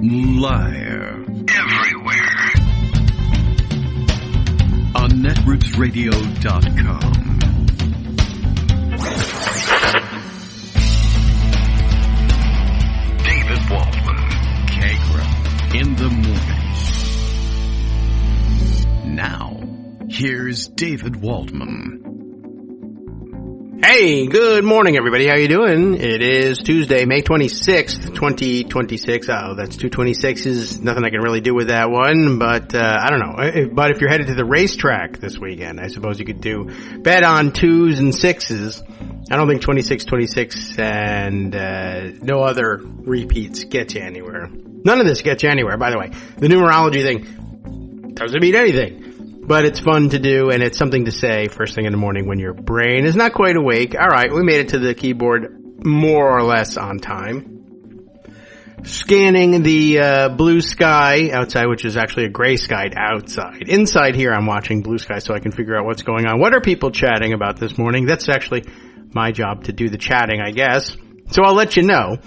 Liar. Everywhere. On netrootsradio.com. David Waldman. Kagro. In the morning. Now, here's David Waldman. Hey, good morning, everybody. How you doing? It is Tuesday, May 26th, 2026. Oh, that's 226s. Nothing I can really do with that one, but I don't know. But if you're headed to the racetrack this weekend, I suppose you could do bet on 2s and 6s. I don't think 26 and no other repeats get you anywhere. None of this gets you anywhere, by the way. The numerology thing doesn't mean anything. But it's fun to do, and it's something to say first thing in the morning when your brain is not quite awake. All right, we made it to the keyboard more or less on time. Scanning the blue sky outside, which is actually a gray sky outside. Inside here, I'm watching blue sky so I can figure out what's going on. What are people chatting about this morning? That's actually my job to do the chatting, I guess. So I'll let you know,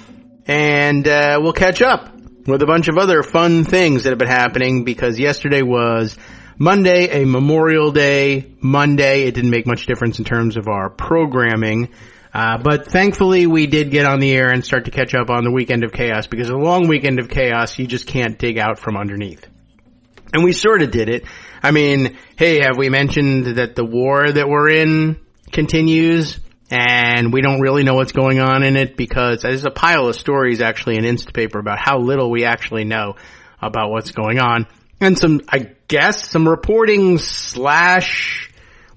and we'll catch up with a bunch of other fun things that have been happening, because yesterday was Monday, a Memorial Day Monday. It didn't make much difference in terms of our programming. But thankfully we did get on the air and start to catch up on the Weekend of Chaos, because a long Weekend of Chaos you just can't dig out from underneath. And we sort of did it. I mean, hey, have we mentioned that the war that we're in continues? And we don't really know what's going on in it, because there's a pile of stories actually in Instapaper about how little we actually know about what's going on. And some reporting well,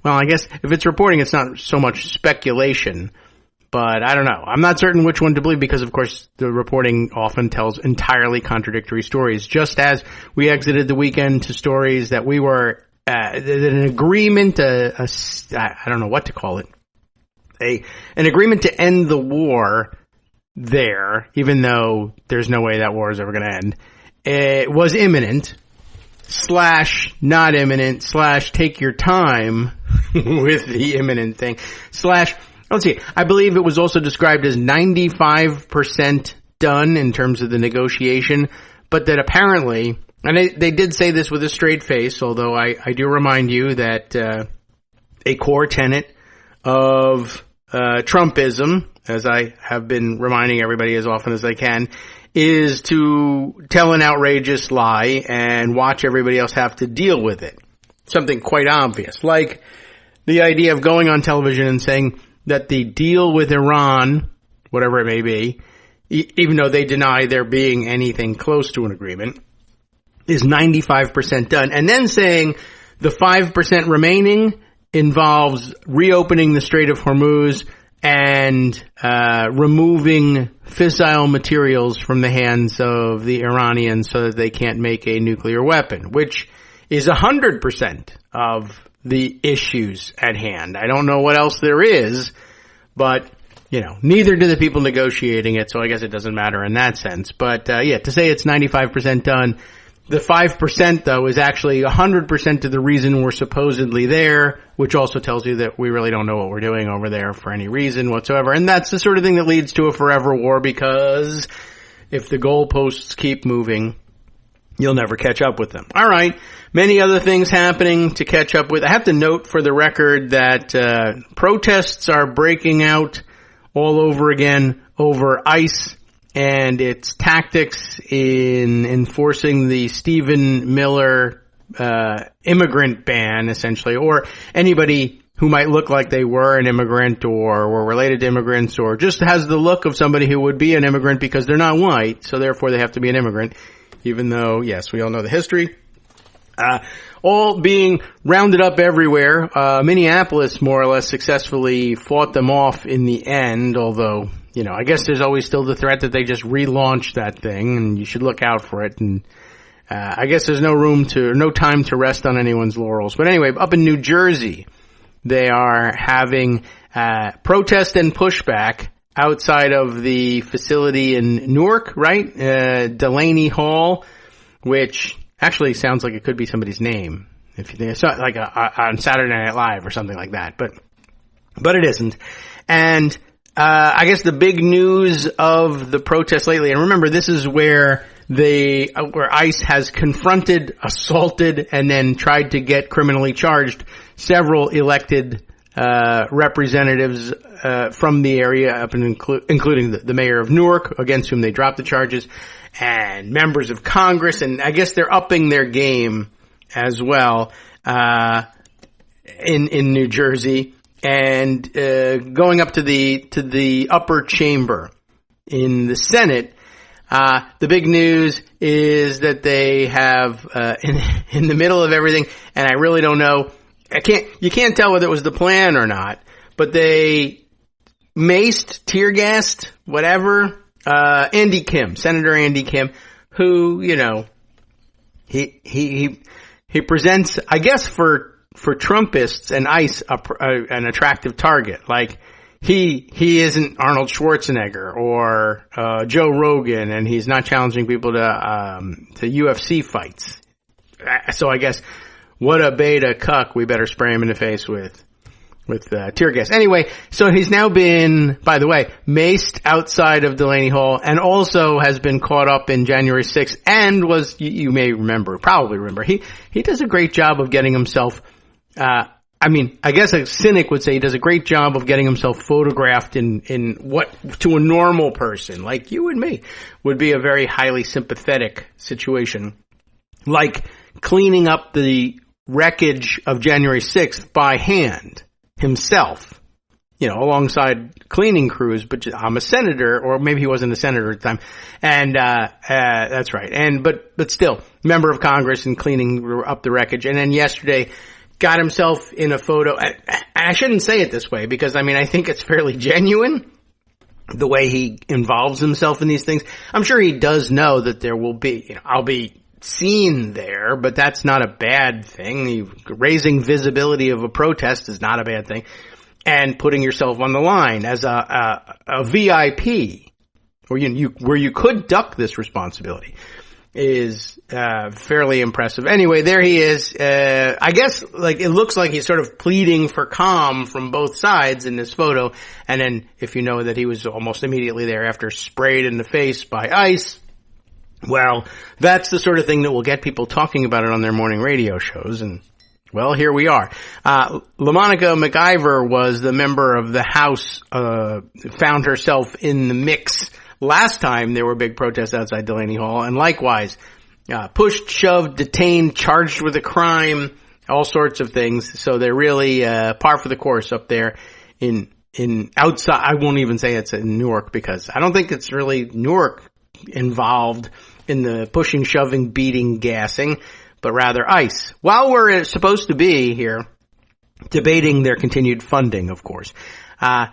I guess if it's reporting, it's not so much speculation, but I don't know. I'm not certain which one to believe, because of course the reporting often tells entirely contradictory stories, just as we exited the weekend to stories that we were, an agreement, I don't know what to call it, an agreement to end the war there, even though there's no way that war is ever going to end. It was imminent. / not imminent / take your time with the imminent thing / let's see, I believe it was also described as 95% done in terms of the negotiation, but that apparently, and they did say this with a straight face, although I do remind you that a core tenet of Trumpism, as I have been reminding everybody as often as I can, is to tell an outrageous lie and watch everybody else have to deal with it. Something quite obvious. Like the idea of going on television and saying that the deal with Iran, whatever it may be, even though they deny there being anything close to an agreement, is 95% done. And then saying the 5% remaining involves reopening the Strait of Hormuz and removing fissile materials from the hands of the Iranians so that they can't make a nuclear weapon, which is 100% of the issues at hand. I don't know what else there is, but, neither do the people negotiating it, so I guess it doesn't matter in that sense. But, to say it's 95% done, the 5%, though, is actually 100% of the reason we're supposedly there, which also tells you that we really don't know what we're doing over there for any reason whatsoever. And that's the sort of thing that leads to a forever war, because if the goalposts keep moving, you'll never catch up with them. All right. Many other things happening to catch up with. I have to note for the record that protests are breaking out all over again over ICE and its tactics in enforcing the Stephen Miller immigrant ban, essentially, or anybody who might look like they were an immigrant or were related to immigrants or just has the look of somebody who would be an immigrant because they're not white, so therefore they have to be an immigrant, even though, yes, we all know the history. All being rounded up everywhere. Minneapolis more or less successfully fought them off in the end, although, I guess there's always still the threat that they just relaunch that thing, and you should look out for it. And I guess there's no time to rest on anyone's laurels. But anyway, up in New Jersey, they are having protest and pushback outside of the facility in Newark, right? Delaney Hall, which actually sounds like it could be somebody's name. If you think it's like on Saturday Night Live or something like that, but it isn't. And I guess the big news of the protest lately, and remember, this is where where ICE has confronted, assaulted, and then tried to get criminally charged several elected representatives from the area, up and including the mayor of Newark, against whom they dropped the charges, and members of Congress, and I guess they're upping their game as well in New Jersey, and going up to the upper chamber in the Senate. The big news is that they have in the middle of everything, and I really don't know. You can't tell whether it was the plan or not, but they maced, tear gassed, whatever, Senator Andy Kim, who, you know, he presents, I guess for Trumpists and ICE, an attractive target. Like, he isn't Arnold Schwarzenegger or, Joe Rogan, and he's not challenging people to UFC fights. So I guess, what a beta cuck, we better spray him in the face with tear gas. Anyway, so he's now been, by the way, maced outside of Delaney Hall, and also has been caught up in January 6th, and was, you may probably remember, he does a great job of getting himself, I guess a cynic would say he does a great job of getting himself photographed in what, to a normal person, like you and me, would be a very highly sympathetic situation. Like cleaning up the wreckage of January 6th by hand himself, you know, alongside cleaning crews, but I'm a senator, or maybe he wasn't a senator at the time. And, that's right. And, but still, member of Congress and cleaning up the wreckage. And then yesterday got himself in a photo. I shouldn't say it this way because, I think it's fairly genuine, the way he involves himself in these things. I'm sure he does know that there will be, you know, I'll be seen there, but that's not a bad thing. Raising visibility of a protest is not a bad thing. And putting yourself on the line as a VIP, where you could duck this responsibility, is fairly impressive. Anyway, there he is. I guess, like, it looks like he's sort of pleading for calm from both sides in this photo. And then, if you know that he was almost immediately thereafter sprayed in the face by ICE, well, that's the sort of thing that will get people talking about it on their morning radio shows, and, well, here we are. LaMonica McIver was the member of the House, found herself in the mix last time there were big protests outside Delaney Hall, and likewise, pushed, shoved, detained, charged with a crime, all sorts of things. So they're really, par for the course up there in outside. I won't even say it's in Newark, because I don't think it's really Newark involved in the pushing, shoving, beating, gassing, but rather ICE. While we're supposed to be here debating their continued funding, of course.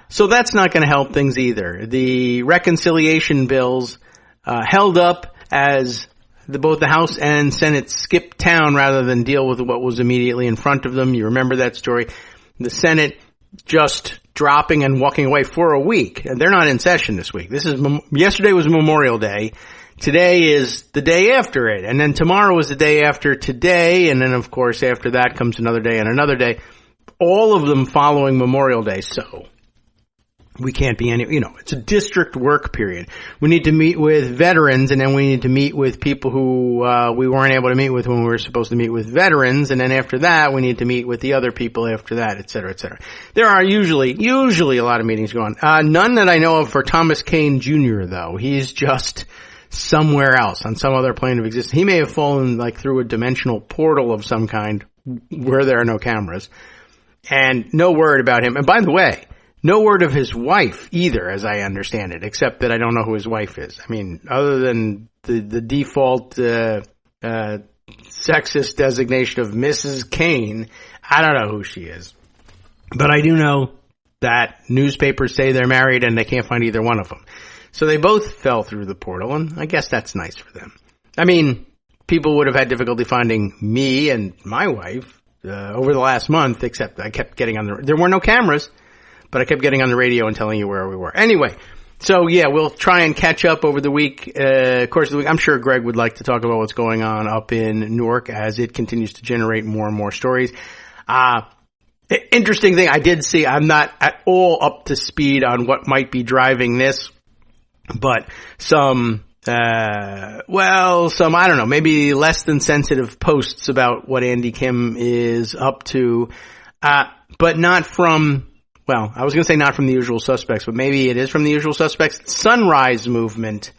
So that's not going to help things either. The reconciliation bills held up as both the House and Senate skipped town rather than deal with what was immediately in front of them. You remember that story. The Senate just dropping and walking away for a week. And they're not in session this week. Yesterday was Memorial Day. Today is the day after it. And then tomorrow is the day after today. And then, of course, after that comes another day and another day. All of them following Memorial Day. So we can't be it's a district work period. We need to meet with veterans, and then we need to meet with people who we weren't able to meet with when we were supposed to meet with veterans, and then after that we need to meet with the other people after that, et cetera, et cetera. There are usually a lot of meetings going on. None that I know of for Thomas Kane Jr., though. He's just somewhere else, on some other plane of existence. He may have fallen through a dimensional portal of some kind where there are no cameras. And no word about him. And by the way, no word of his wife either, as I understand it, except that I don't know who his wife is. Other than the default sexist designation of Mrs. Kane, I don't know who she is. But I do know that newspapers say they're married and they can't find either one of them. So they both fell through the portal, and I guess that's nice for them. People would have had difficulty finding me and my wife over the last month, except I kept getting there were no cameras, but I kept getting on the radio and telling you where we were. Anyway, so yeah, we'll try and catch up over the course of the week. I'm sure Greg would like to talk about what's going on up in Newark as it continues to generate more and more stories. Interesting thing I did see, I'm not at all up to speed on what might be driving this, but some I don't know, maybe less than sensitive posts about what Andy Kim is up to, but not from, well, I was going to say not from the usual suspects, but maybe it is from the usual suspects. Sunrise Movement,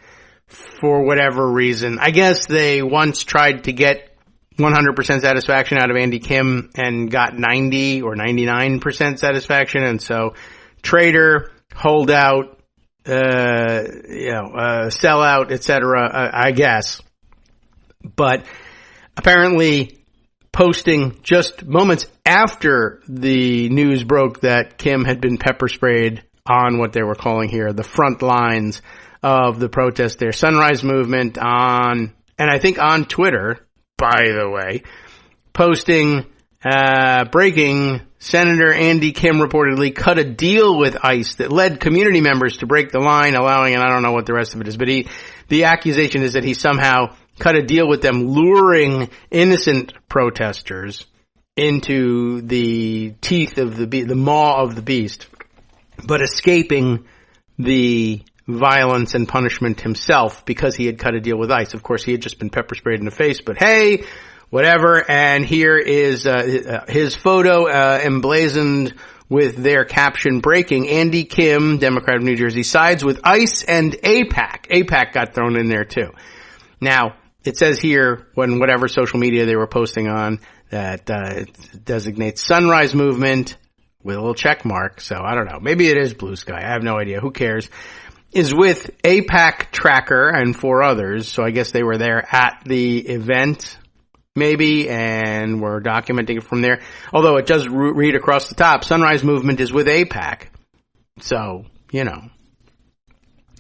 for whatever reason. I guess they once tried to get 100% satisfaction out of Andy Kim and got 90 or 99% satisfaction. And so traitor, holdout, sellout, etc., I guess. But apparently posting just moments after the news broke that Kim had been pepper sprayed on what they were calling here the front lines of the protest there. Sunrise Movement and I think on Twitter, by the way, posting, breaking, Senator Andy Kim reportedly cut a deal with ICE that led community members to break the line, allowing, and I don't know what the rest of it is, but the accusation is that he somehow cut a deal with them, luring innocent protesters into the teeth of the maw of the beast, but escaping the violence and punishment himself because he had cut a deal with ICE. Of course, he had just been pepper sprayed in the face, but hey, whatever. And here is his photo emblazoned with their caption, breaking, Andy Kim, Democrat of New Jersey, sides with ICE and AIPAC. AIPAC got thrown in there too. Now, it says here, when whatever social media they were posting on, that it designates Sunrise Movement with a little check mark. So I don't know. Maybe it is Blue Sky. I have no idea. Who cares? Is with AIPAC Tracker and 4 others. So I guess they were there at the event, maybe, and we're documenting it from there. Although it does read across the top, Sunrise Movement is with AIPAC. So,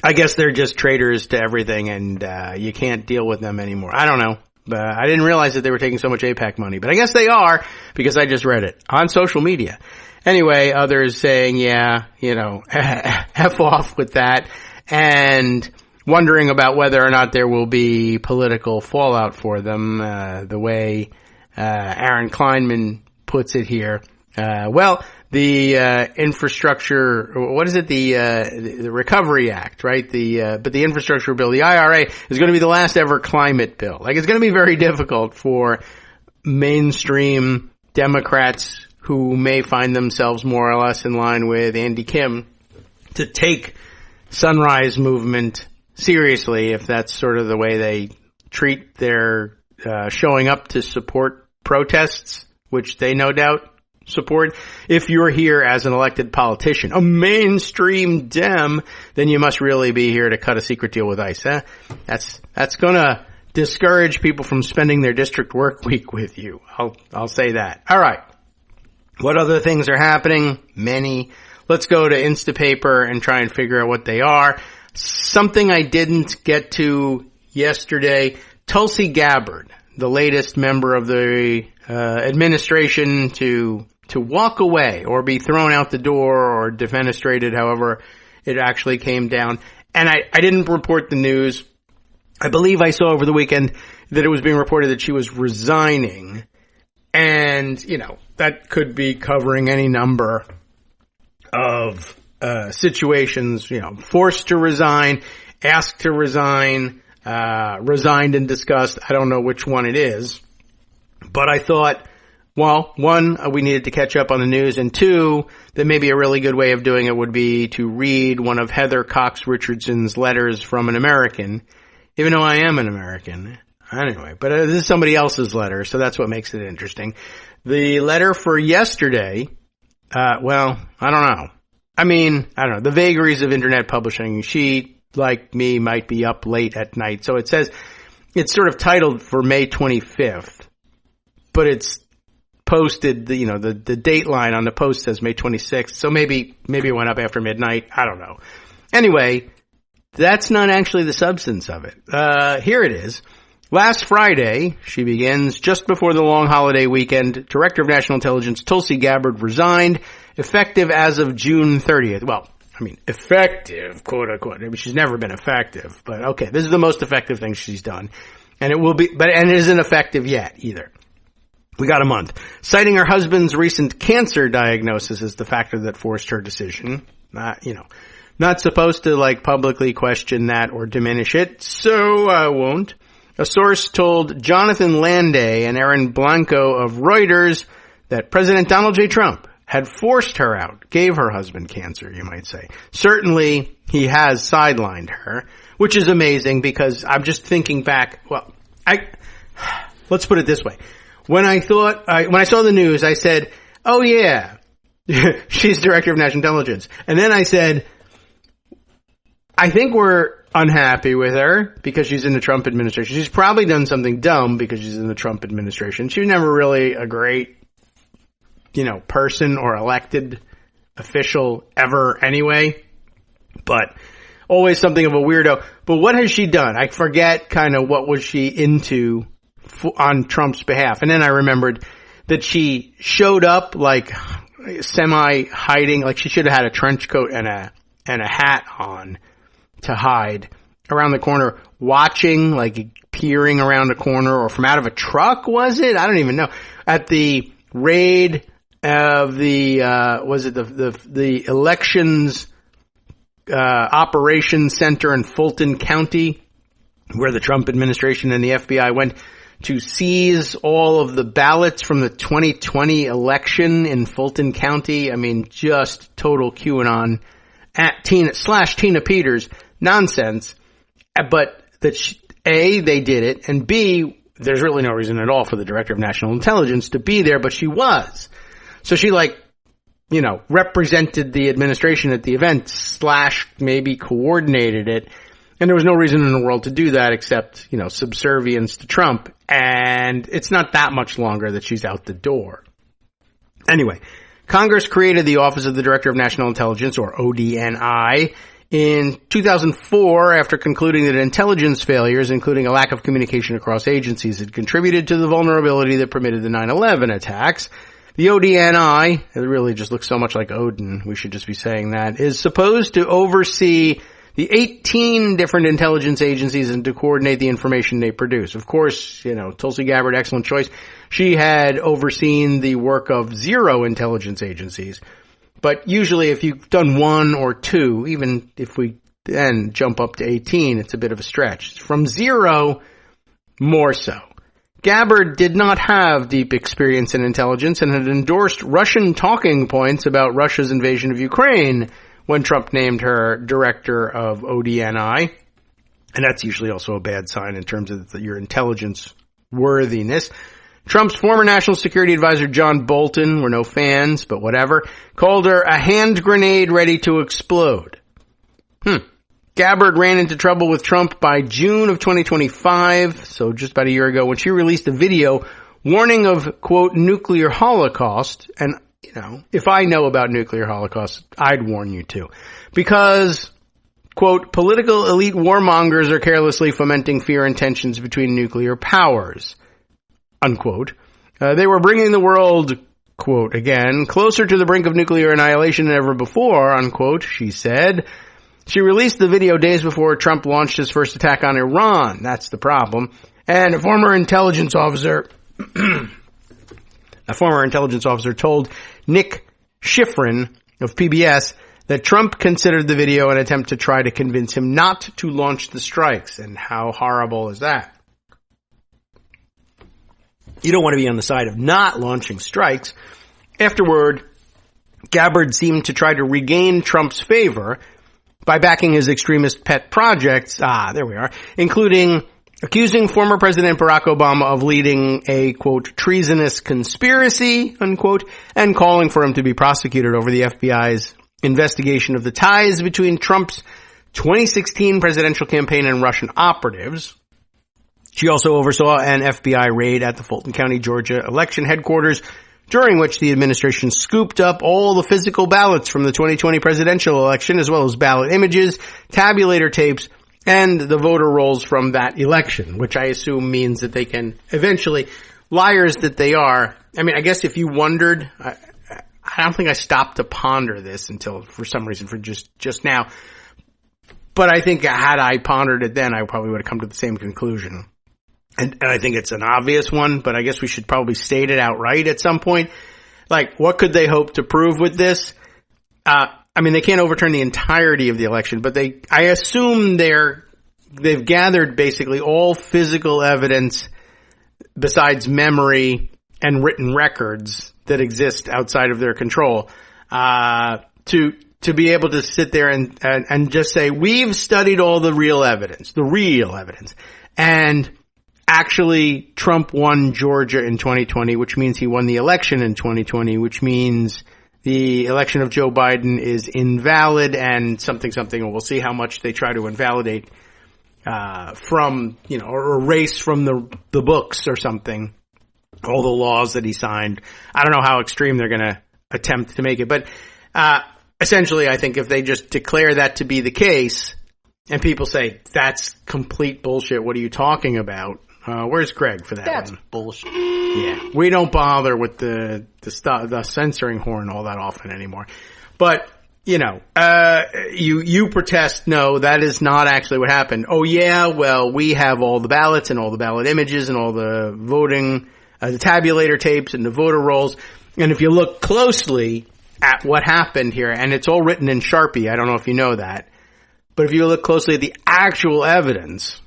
I guess they're just traitors to everything, and you can't deal with them anymore. I don't know. I didn't realize that they were taking so much AIPAC money, but I guess they are, because I just read it on social media. Anyway, others saying, F off with that, and wondering about whether or not there will be political fallout for them, the way Aaron Kleinman puts it here. The infrastructure, what is it? The Recovery Act, right? But the infrastructure bill, the IRA, is going to be the last ever climate bill. Like, it's going to be very difficult for mainstream Democrats who may find themselves more or less in line with Andy Kim to take Sunrise Movement seriously, if that's sort of the way they treat their showing up to support protests, which they no doubt support. If you're here as an elected politician, a mainstream Dem, then you must really be here to cut a secret deal with ICE. That's gonna discourage people from spending their district work week with you. I'll say that. All right. What other things are happening? Many. Let's go to Instapaper and try and figure out what they are. Something I didn't get to yesterday. Tulsi Gabbard, the latest member of the administration to walk away or be thrown out the door or defenestrated, however it actually came down. And I didn't report the news. I believe I saw over the weekend that it was being reported that she was resigning. And, that could be covering any number of situations, forced to resign, asked to resign, resigned in disgust. I don't know which one it is. But I thought, well, one, we needed to catch up on the news, and two, that maybe a really good way of doing it would be to read one of Heather Cox Richardson's letters from an American, even though I am an American. Anyway, but this is somebody else's letter, so that's what makes it interesting. The letter for yesterday, I don't know. I don't know. The vagaries of internet publishing. She, like me, might be up late at night. So it says, it's sort of titled for May 25th, but it's posted, the date line on the post says May 26th. So maybe it went up after midnight. I don't know. Anyway, that's not actually the substance of it. Here it is. Last Friday, she begins, just before the long holiday weekend, Director of National Intelligence Tulsi Gabbard resigned, effective as of June 30th. Well, effective, quote unquote. She's never been effective, but okay, this is the most effective thing she's done. And it will be, and it isn't effective yet either. We got a month. Citing her husband's recent cancer diagnosis as the factor that forced her decision. Not supposed to, publicly question that or diminish it, so I won't. A source told Jonathan Landay and Aaron Blanco of Reuters that President Donald J. Trump had forced her out, gave her husband cancer, you might say. Certainly, he has sidelined her, which is amazing because I'm just thinking back, let's put it this way. When I saw the news, I said, oh yeah, she's director of national intelligence. And then I said, I think we're unhappy with her because she's in the Trump administration. She's probably done something dumb because she's in the Trump administration. She was never really a great, person or elected official ever anyway, but always something of a weirdo. But what has she done? I forget kind of what was she into on Trump's behalf. And then I remembered that she showed up semi-hiding, she should have had a trench coat and a hat on to hide around the corner, watching, peering around a corner or from out of a truck, was it? I don't even know. At the raid of the elections operations center in Fulton County, where the Trump administration and the FBI went to seize all of the ballots from the 2020 election in Fulton County. I mean, just total QAnon at Tina Peters nonsense. But A, they did it, and B, there's really no reason at all for the Director of National Intelligence to be there, but she was. So she represented the administration at the event / maybe coordinated it. And there was no reason in the world to do that except, subservience to Trump. And it's not that much longer that she's out the door. Anyway, Congress created the Office of the Director of National Intelligence, or ODNI, in 2004 after concluding that intelligence failures, including a lack of communication across agencies, had contributed to the vulnerability that permitted the 9/11 attacks. The ODNI, it really just looks so much like Odin, we should just be saying that, is supposed to oversee the 18 different intelligence agencies and to coordinate the information they produce. Of course, Tulsi Gabbard, excellent choice. She had overseen the work of 0 intelligence agencies. But usually if you've done 1 or 2, even if we then jump up to 18, it's a bit of a stretch. From 0, more so. Gabbard did not have deep experience in intelligence and had endorsed Russian talking points about Russia's invasion of Ukraine when Trump named her director of ODNI. And that's usually also a bad sign in terms of your intelligence worthiness. Trump's former national security advisor, John Bolton, we're no fans, but whatever, called her a hand grenade ready to explode. Gabbard ran into trouble with Trump by June of 2025, so just about a year ago, when she released a video warning of, quote, nuclear holocaust. And, if I know about nuclear holocaust, I'd warn you too. Because, quote, political elite warmongers are carelessly fomenting fear and tensions between nuclear powers, unquote. They were bringing the world, quote, again, closer to the brink of nuclear annihilation than ever before, unquote, she said. She released the video days before Trump launched his first attack on Iran. That's the problem. And a former intelligence officer told Nick Schifrin of PBS that Trump considered the video an attempt to try to convince him not to launch the strikes. And how horrible is that? You don't want to be on the side of not launching strikes. Afterward, Gabbard seemed to try to regain Trump's favor by backing his extremist pet projects, there we are, including accusing former President Barack Obama of leading a, quote, treasonous conspiracy, unquote, and calling for him to be prosecuted over the FBI's investigation of the ties between Trump's 2016 presidential campaign and Russian operatives. She also oversaw an FBI raid at the Fulton County, Georgia election headquarters, during which the administration scooped up all the physical ballots from the 2020 presidential election, as well as ballot images, tabulator tapes, and the voter rolls from that election, which I assume means that they can eventually, liars that they are. I mean, I guess if you wondered, I don't think I stopped to ponder this until, for some reason, for just now. But I think had I pondered it then, I probably would have come to the same conclusion. And I think it's an obvious one, but I guess we should probably state it outright at some point. What could they hope to prove with this? I mean, they can't overturn the entirety of the election, but I assume they've gathered basically all physical evidence besides memory and written records that exist outside of their control, to be able to sit there and just say, we've studied all the real evidence. And actually, Trump won Georgia in 2020, which means he won the election in 2020, which means the election of Joe Biden is invalid and something, and we'll see how much they try to invalidate, from, or erase from the books or something, all the laws that he signed. I don't know how extreme they're going to attempt to make it, but, essentially, I think if they just declare that to be the case, and people say, that's complete bullshit, what are you talking about? Where's Greg for that one? That's bullshit. Yeah, we don't bother with the censoring horn all that often anymore. But, you protest, no, that is not actually what happened. Oh yeah, well, we have all the ballots and all the ballot images and all the voting, the tabulator tapes and the voter rolls. And if you look closely at what happened here, and it's all written in Sharpie, I don't know if you know that, but if you look closely at the actual evidence,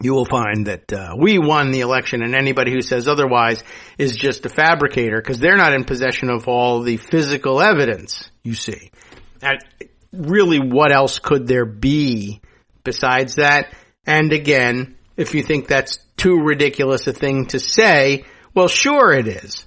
you will find that we won the election, and anybody who says otherwise is just a fabricator, because they're not in possession of all the physical evidence, you see. And really, what else could there be besides that? And again, if you think that's too ridiculous a thing to say, well, sure it is.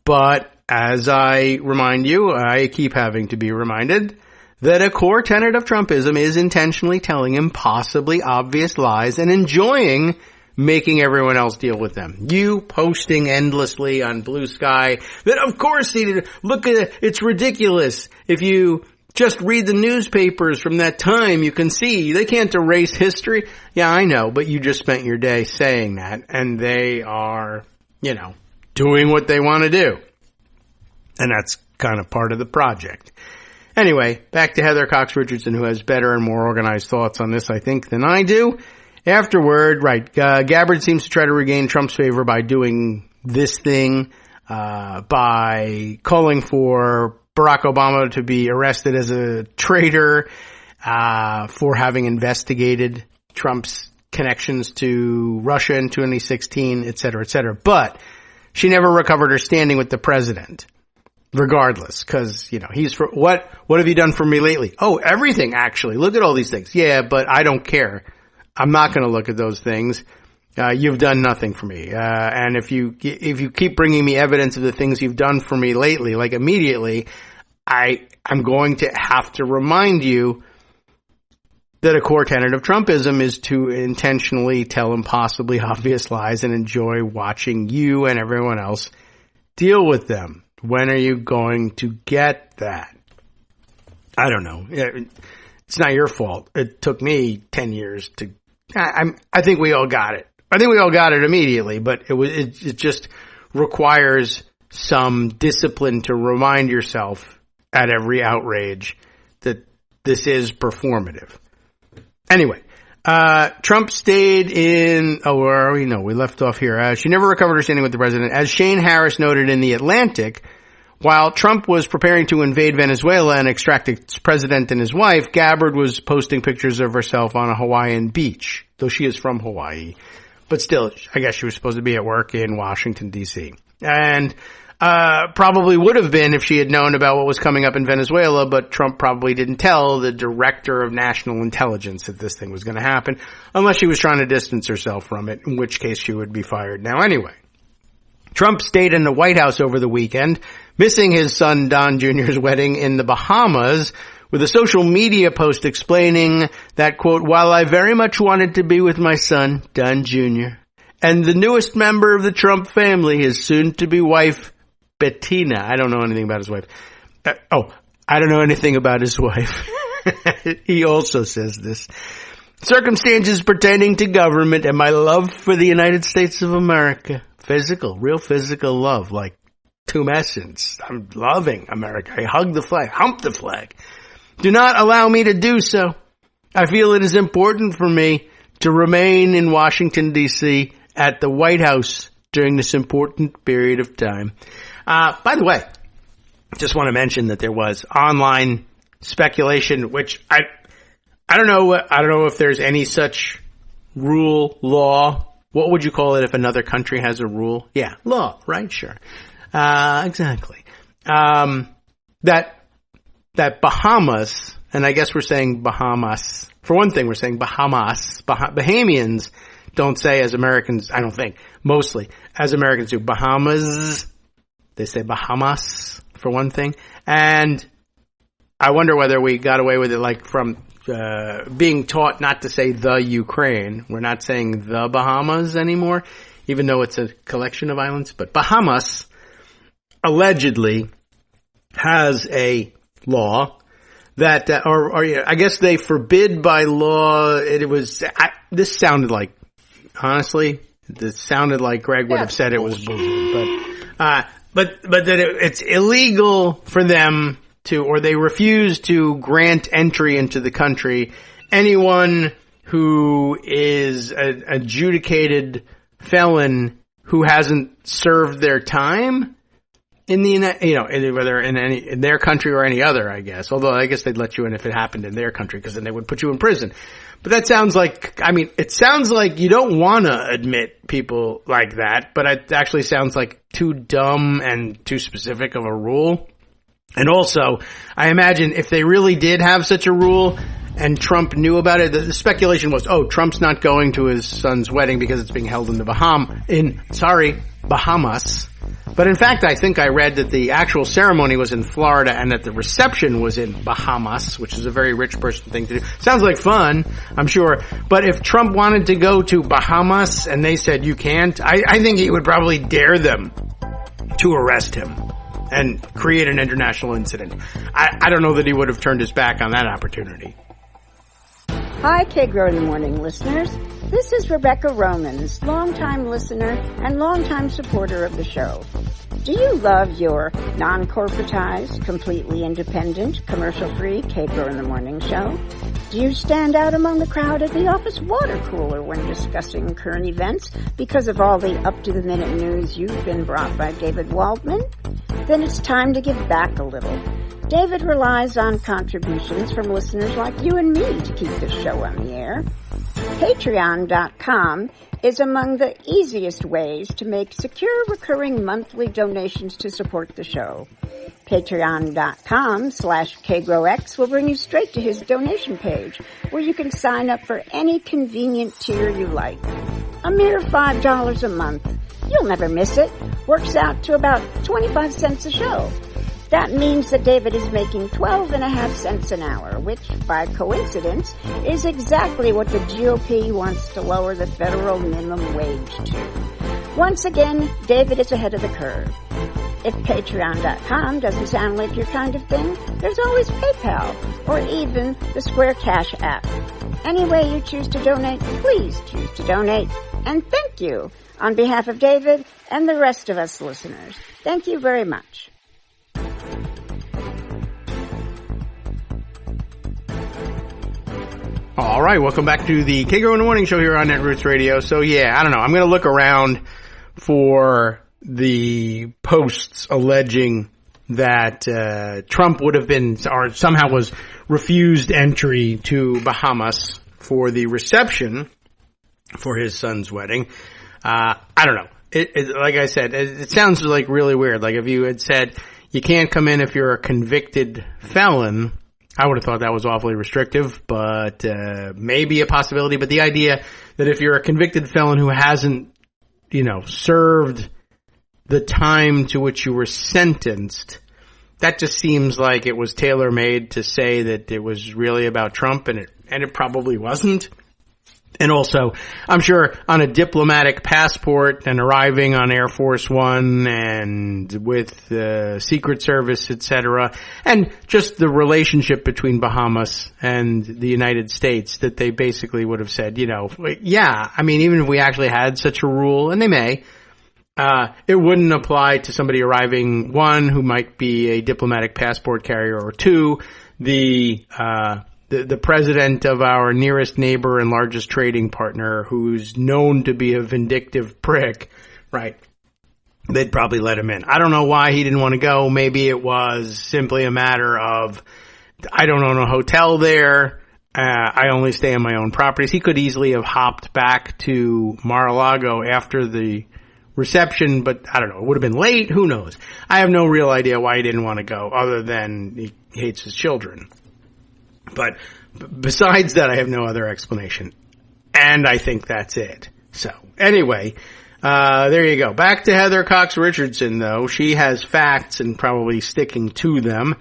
But as I remind you, I keep having to be reminded that a core tenet of Trumpism is intentionally telling impossibly obvious lies and enjoying making everyone else deal with them. You posting endlessly on Blue Sky that, of course, look at it, it's ridiculous. If you just read the newspapers from that time, you can see they can't erase history. Yeah, I know, but you just spent your day saying that, and they are, doing what they want to do. And that's kind of part of the project. Anyway, back to Heather Cox Richardson, who has better and more organized thoughts on this, I think, than I do. Afterward, Gabbard seems to try to regain Trump's favor by doing this thing, by calling for Barack Obama to be arrested as a traitor, for having investigated Trump's connections to Russia in 2016, et cetera, et cetera. But she never recovered her standing with the president. Regardless, because, he's for, what have you done for me lately? Oh, everything, actually. Look at all these things. Yeah, but I don't care. I'm not going to look at those things. You've done nothing for me. And if you keep bringing me evidence of the things you've done for me lately, like immediately, I'm going to have to remind you that a core tenet of Trumpism is to intentionally tell impossibly obvious lies and enjoy watching you and everyone else deal with them. When are you going to get that? I don't know. It's not your fault. It took me 10 years to, I think we all got it. I think we all got it immediately, but it just requires some discipline to remind yourself at every outrage that this is performative. Anyway, Trump stayed in, where are we? No, we left off here. She never recovered her standing with the president. As Shane Harris noted in The Atlantic, while Trump was preparing to invade Venezuela and extract its president and his wife, Gabbard was posting pictures of herself on a Hawaiian beach, though she is from Hawaii. But still, I guess she was supposed to be at work in Washington, D.C. And probably would have been if she had known about what was coming up in Venezuela, but Trump probably didn't tell the director of national intelligence that this thing was going to happen, unless she was trying to distance herself from it, in which case she would be fired now anyway. Trump stayed in the White House over the weekend, missing his son Don Jr.'s wedding in the Bahamas, with a social media post explaining that, quote, while I very much wanted to be with my son, Don Jr., and the newest member of the Trump family, his soon-to-be wife, Bettina. I don't know anything about his wife. I don't know anything about his wife. He also says this. Circumstances pertaining to government and my love for the United States of America. Real physical love, like tumescence. I'm loving America. I hug the flag, hump the flag. Do not allow me to do so. I feel it is important for me to remain in Washington, D.C. at the White House during this important period of time. By the way, just want to mention that there was online speculation, which I don't know. I don't know if there's any such rule, law. What would you call it if another country has a rule? Yeah, law, right? Sure. Exactly. That Bahamas, and I guess we're saying Bahamas. For one thing, we're saying Bahamas. Bahamians don't say as Americans, I don't think, mostly, as Americans do. Bahamas. They say Bahamas, for one thing. And I wonder whether we got away with it like from being taught not to say the Ukraine. We're not saying the Bahamas anymore, even though it's a collection of islands. But Bahamas allegedly has a law that, I guess they forbid by law. This sounded like, honestly, this sounded like Greg would have said it was bullshit. But that it's illegal for them to, or they refuse to grant entry into the country anyone who is an adjudicated felon who hasn't served their time in the, whether in their country or any other, I guess. Although I guess they'd let you in if it happened in their country, because then they would put you in prison. But that sounds like, it sounds like you don't want to admit people like that, but it actually sounds like too dumb and too specific of a rule. And also, I imagine if they really did have such a rule and Trump knew about it, the speculation was, Trump's not going to his son's wedding because it's being held in the Bahamas. But in fact, I think I read that the actual ceremony was in Florida and that the reception was in Bahamas, which is a very rich person thing to do. Sounds like fun, I'm sure. But if Trump wanted to go to Bahamas and they said you can't, I think he would probably dare them to arrest him and create an international incident. I don't know that he would have turned his back on that opportunity. Hi, Kagro in the Morning listeners. This is Rebecca Romans, longtime listener and longtime supporter of the show. Do you love your non-corporatized, completely independent, commercial-free Kagro in the Morning show? Do you stand out among the crowd at the office water cooler when discussing current events because of all the up-to-the-minute news you've been brought by David Waldman? Then it's time to give back a little. David relies on contributions from listeners like you and me to keep this show on the air. Patreon.com is among the easiest ways to make secure recurring monthly donations to support the show. Patreon.com/KagroX will bring you straight to his donation page, where you can sign up for any convenient tier you like. A mere $5 a month. You'll never miss it. Works out to about 25 cents a show. That means that David is making 12.5 cents an hour, which, by coincidence, is exactly what the GOP wants to lower the federal minimum wage to. Once again, David is ahead of the curve. If Patreon.com doesn't sound like your kind of thing, there's always PayPal, or even the Square Cash app. Any way you choose to donate, please choose to donate. And thank you on behalf of David and the rest of us listeners. Thank you very much. All right, welcome back to the Kagro in the Morning show here on Netroots Radio. So yeah, I don't know. I'm going to look around for the posts alleging that Trump would have been, or somehow was refused entry to Bahamas for the reception for his son's wedding. I don't know. Like I said, it sounds like really weird. Like if you had said you can't come in if you're a convicted felon, I would have thought that was awfully restrictive, but maybe a possibility. But the idea that if you're a convicted felon who hasn't, served the time to which you were sentenced, that just seems like it was tailor-made to say that it was really about Trump, and it probably wasn't. And also, I'm sure on a diplomatic passport and arriving on Air Force One and with Secret Service, etc., and just the relationship between Bahamas and the United States, that they basically would have said, even if we actually had such a rule, and they may, it wouldn't apply to somebody arriving, one, who might be a diplomatic passport carrier, or two, the president of our nearest neighbor and largest trading partner, who's known to be a vindictive prick, right? They'd probably let him in. I don't know why he didn't want to go. Maybe it was simply a matter of I don't own a hotel there. I only stay on my own properties. He could easily have hopped back to Mar-a-Lago after the reception, but I don't know. It would have been late. Who knows? I have no real idea why he didn't want to go, other than he hates his children. But besides that, I have no other explanation. And I think that's it. So, anyway, there you go. Back to Heather Cox Richardson, though. She has facts and probably sticking to them.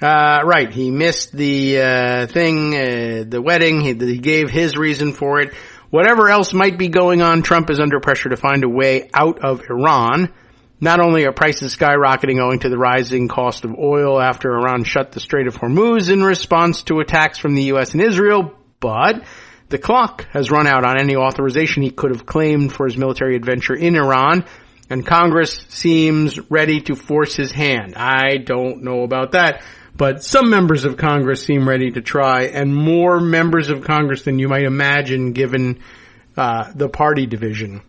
Right, he missed the the wedding. He gave his reason for it. Whatever else might be going on, Trump is under pressure to find a way out of Iran. Not only are prices skyrocketing owing to the rising cost of oil after Iran shut the Strait of Hormuz in response to attacks from the U.S. and Israel, but the clock has run out on any authorization he could have claimed for his military adventure in Iran, and Congress seems ready to force his hand. I don't know about that. But some members of Congress seem ready to try, and more members of Congress than you might imagine given the party division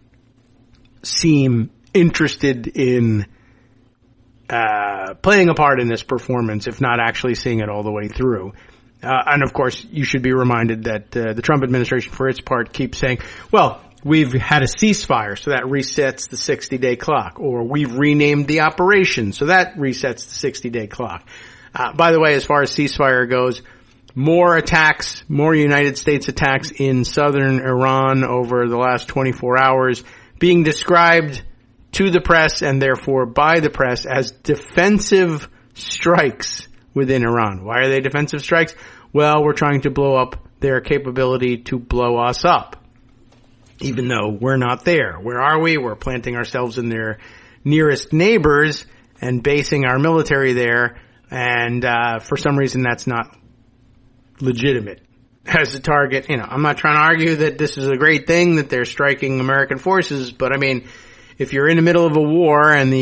seem interested in playing a part in this performance, if not actually seeing it all the way through. And of course, you should be reminded that the Trump administration, for its part, keeps saying, well, we've had a ceasefire, so that resets the 60-day clock. Or we've renamed the operation, so that resets the 60-day clock. By the way, as far as ceasefire goes, more attacks, more United States attacks in southern Iran over the last 24 hours being described to the press and therefore by the press as defensive strikes within Iran. Why are they defensive strikes? Well, we're trying to blow up their capability to blow us up, even though we're not there. Where are we? We're planting ourselves in their nearest neighbors and basing our military there. And for some reason, that's not legitimate as a target. You know, I'm not trying to argue that this is a great thing that they're striking American forces, but I mean, if you're in the middle of a war and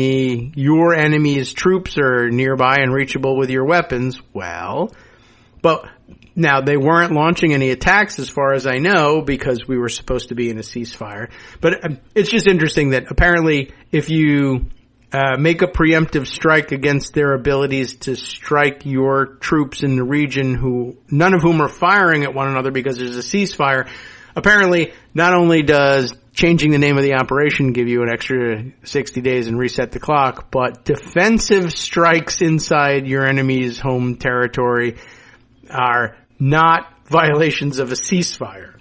your enemy's troops are nearby and reachable with your weapons, well, but now they weren't launching any attacks as far as I know because we were supposed to be in a ceasefire. But it's just interesting that apparently if you make a preemptive strike against their abilities to strike your troops in the region none of whom are firing at one another because there's a ceasefire. Apparently, not only does changing the name of the operation give you an extra 60 days and reset the clock, but defensive strikes inside your enemy's home territory are not violations of a ceasefire.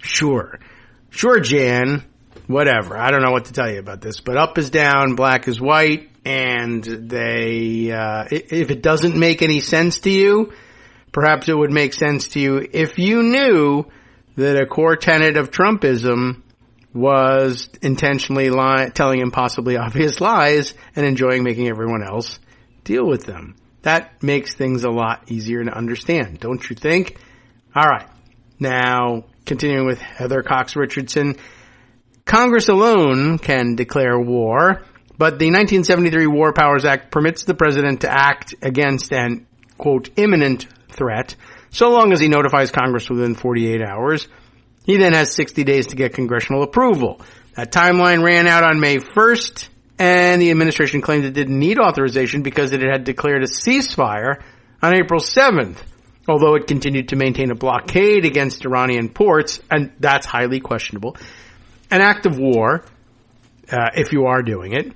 Sure, Jan. Whatever. I don't know what to tell you about this, but up is down, black is white, and if it doesn't make any sense to you, perhaps it would make sense to you if you knew that a core tenet of Trumpism was intentionally telling impossibly obvious lies and enjoying making everyone else deal with them. That makes things a lot easier to understand, don't you think? All right. Now, continuing with Heather Cox Richardson, Congress alone can declare war, but the 1973 War Powers Act permits the president to act against an, quote, imminent threat, so long as he notifies Congress within 48 hours. He then has 60 days to get congressional approval. That timeline ran out on May 1st, and the administration claimed it didn't need authorization because it had declared a ceasefire on April 7th, although it continued to maintain a blockade against Iranian ports, and that's highly questionable. An act of war, if you are doing it,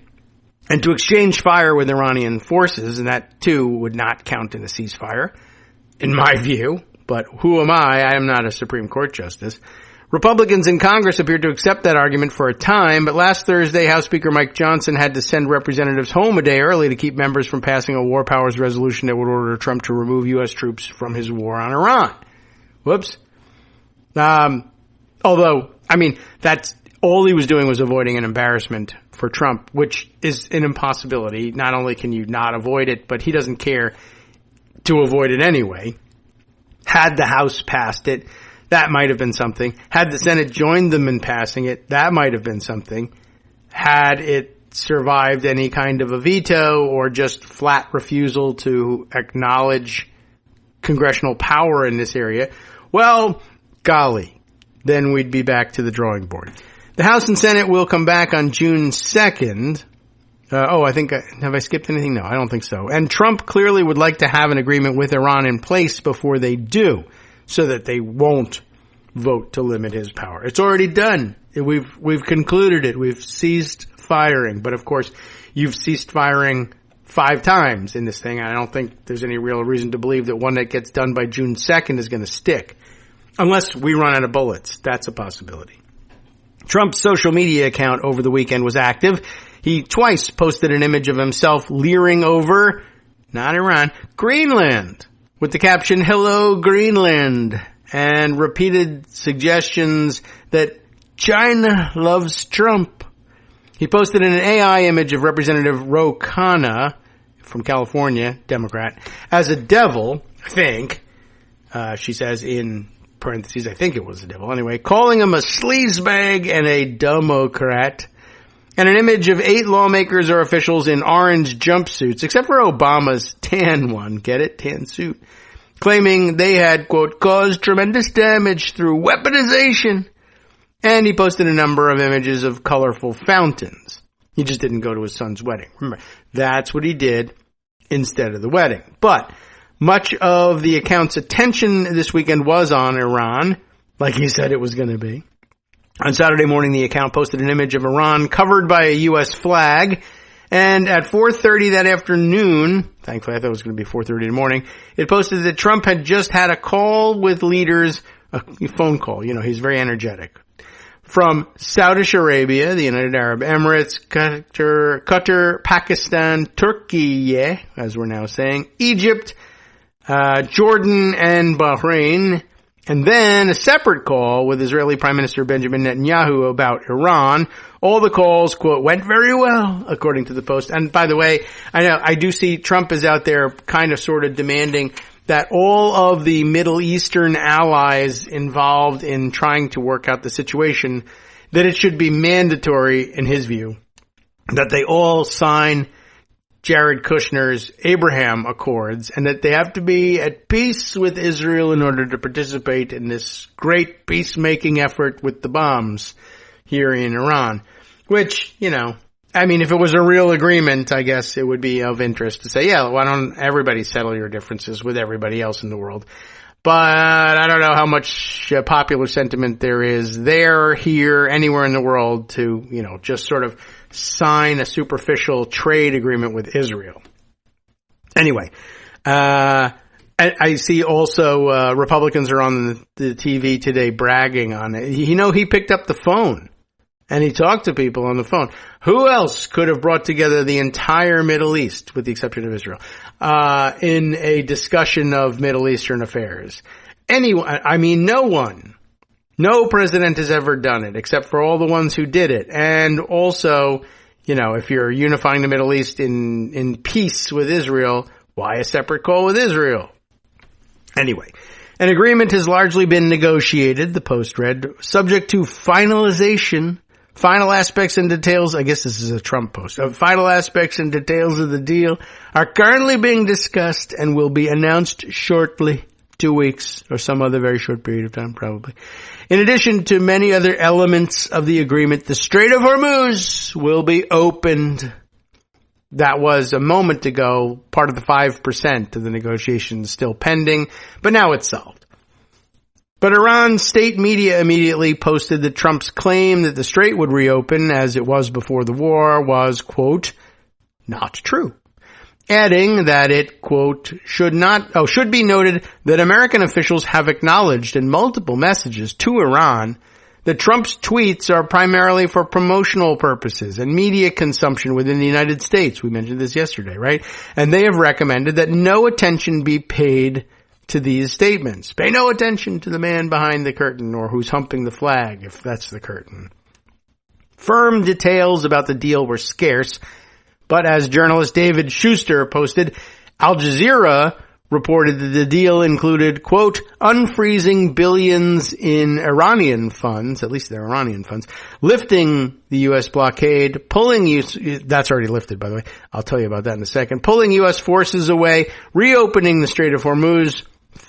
and to exchange fire with Iranian forces, and that too would not count in a ceasefire, in my view, but who am I? I am not a Supreme Court justice. Republicans in Congress appeared to accept that argument for a time, but last Thursday, House Speaker Mike Johnson had to send representatives home a day early to keep members from passing a war powers resolution that would order Trump to remove U.S. troops from his war on Iran. Whoops. Although, I mean, that's all he was doing was avoiding an embarrassment for Trump, which is an impossibility. Not only can you not avoid it, but he doesn't care to avoid it anyway. Had the House passed it, that might have been something. Had the Senate joined them in passing it, that might have been something. Had it survived any kind of a veto or just flat refusal to acknowledge congressional power in this area, well, golly, then we'd be back to the drawing board. The House and Senate will come back on June 2nd Have I skipped anything? No, I don't think so. And Trump clearly would like to have an agreement with Iran in place before they do, so that they won't vote to limit his power. It's already done. We've concluded it. We've ceased firing. But of course, you've ceased firing 5 times in this thing. I don't think there's any real reason to believe that one that gets done by June 2nd is going to stick. Unless we run out of bullets. That's a possibility. Trump's social media account over the weekend was active. He twice posted an image of himself leering over, not Iran, Greenland, with the caption, "Hello, Greenland," and repeated suggestions that China loves Trump. He posted an AI image of Representative Ro Khanna from California, Democrat, as a devil, I think, she says in parentheses, I think it was a devil anyway, calling him a sleazebag and a Democrat. And an image of 8 lawmakers or officials in orange jumpsuits, except for Obama's tan one, get it? Tan suit. Claiming they had, quote, caused tremendous damage through weaponization. And he posted a number of images of colorful fountains. He just didn't go to his son's wedding. Remember, that's what he did instead of the wedding. But much of the account's attention this weekend was on Iran, like he said it was going to be. On Saturday morning, the account posted an image of Iran covered by a U.S. flag, and at 4:30 that afternoon, thankfully I thought it was going to be 4:30 in the morning, it posted that Trump had just had a call with leaders, a phone call, he's very energetic, from Saudi Arabia, the United Arab Emirates, Qatar, Pakistan, Turkey, as we're now saying, Egypt, Jordan, and Bahrain. And then a separate call with Israeli Prime Minister Benjamin Netanyahu about Iran. All the calls, quote, went very well, according to the Post. And by the way, I do see Trump is out there kind of sort of demanding that all of the Middle Eastern allies involved in trying to work out the situation, that it should be mandatory, in his view, that they all sign Jared Kushner's Abraham Accords, and that they have to be at peace with Israel in order to participate in this great peacemaking effort with the bombs here in Iran. Which, if it was a real agreement, I guess it would be of interest to say, yeah, why don't everybody settle your differences with everybody else in the world? But I don't know how much popular sentiment there is there, here, anywhere in the world to, just sort of sign a superficial trade agreement with Israel. Anyway, I see also Republicans are on the TV today bragging on it. He picked up the phone and he talked to people on the phone. Who else could have brought together the entire Middle East, with the exception of Israel, in a discussion of Middle Eastern affairs? No one. No president has ever done it, except for all the ones who did it. And also, if you're unifying the Middle East in peace with Israel, why a separate call with Israel? Anyway, an agreement has largely been negotiated, the Post read, subject to finalization. Final aspects and details, I guess this is a Trump post, final aspects and details of the deal are currently being discussed and will be announced shortly. 2 weeks or some other very short period of time, probably. In addition to many other elements of the agreement, the Strait of Hormuz will be opened. That was a moment ago part of the 5% of the negotiations still pending, but now it's solved. But Iran's state media immediately posted that Trump's claim that the strait would reopen as it was before the war was, quote, not true. Adding that it, quote, should be noted that American officials have acknowledged in multiple messages to Iran that Trump's tweets are primarily for promotional purposes and media consumption within the United States. We mentioned this yesterday, right? And they have recommended that no attention be paid to these statements. Pay no attention to the man behind the curtain or who's humping the flag, if that's the curtain. Firm details about the deal were scarce, but as journalist David Schuster posted, Al Jazeera reported that the deal included, quote, unfreezing billions in Iranian funds, at least they're Iranian funds, lifting the U.S. blockade, that's already lifted, by the way, I'll tell you about that in a second, pulling U.S. forces away, reopening the Strait of Hormuz,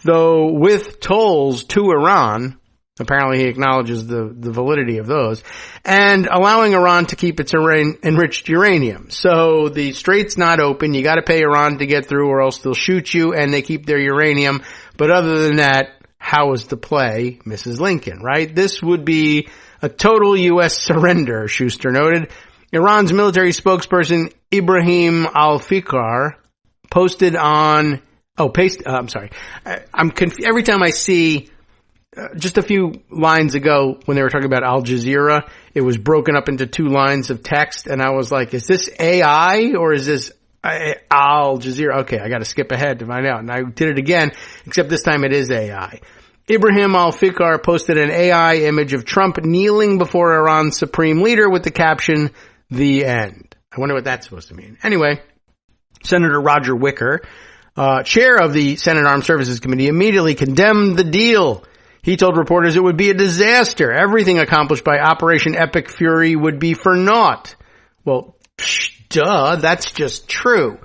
though with tolls to Iran, Apparently he acknowledges the validity of those. And allowing Iran to keep its enriched uranium. So the strait's not open. You gotta pay Iran to get through or else they'll shoot you, and they keep their uranium. But other than that, how is the play, Mrs. Lincoln, right? This would be a total U.S. surrender, Schuster noted. Iran's military spokesperson Ibrahim al-Fiqar posted on, every time I see, just a few lines ago when they were talking about Al Jazeera, it was broken up into 2 lines of text, and I was like, is this AI or is this Al Jazeera? Okay, I gotta skip ahead to find out. And I did it again, except this time it is AI. Ibrahim al-Fiqar posted an AI image of Trump kneeling before Iran's supreme leader with the caption, "The end." I wonder what that's supposed to mean. Anyway, Senator Roger Wicker, chair of the Senate Armed Services Committee, immediately condemned the deal. He told reporters it would be a disaster. Everything accomplished by Operation Epic Fury would be for naught. Well, duh, that's just true.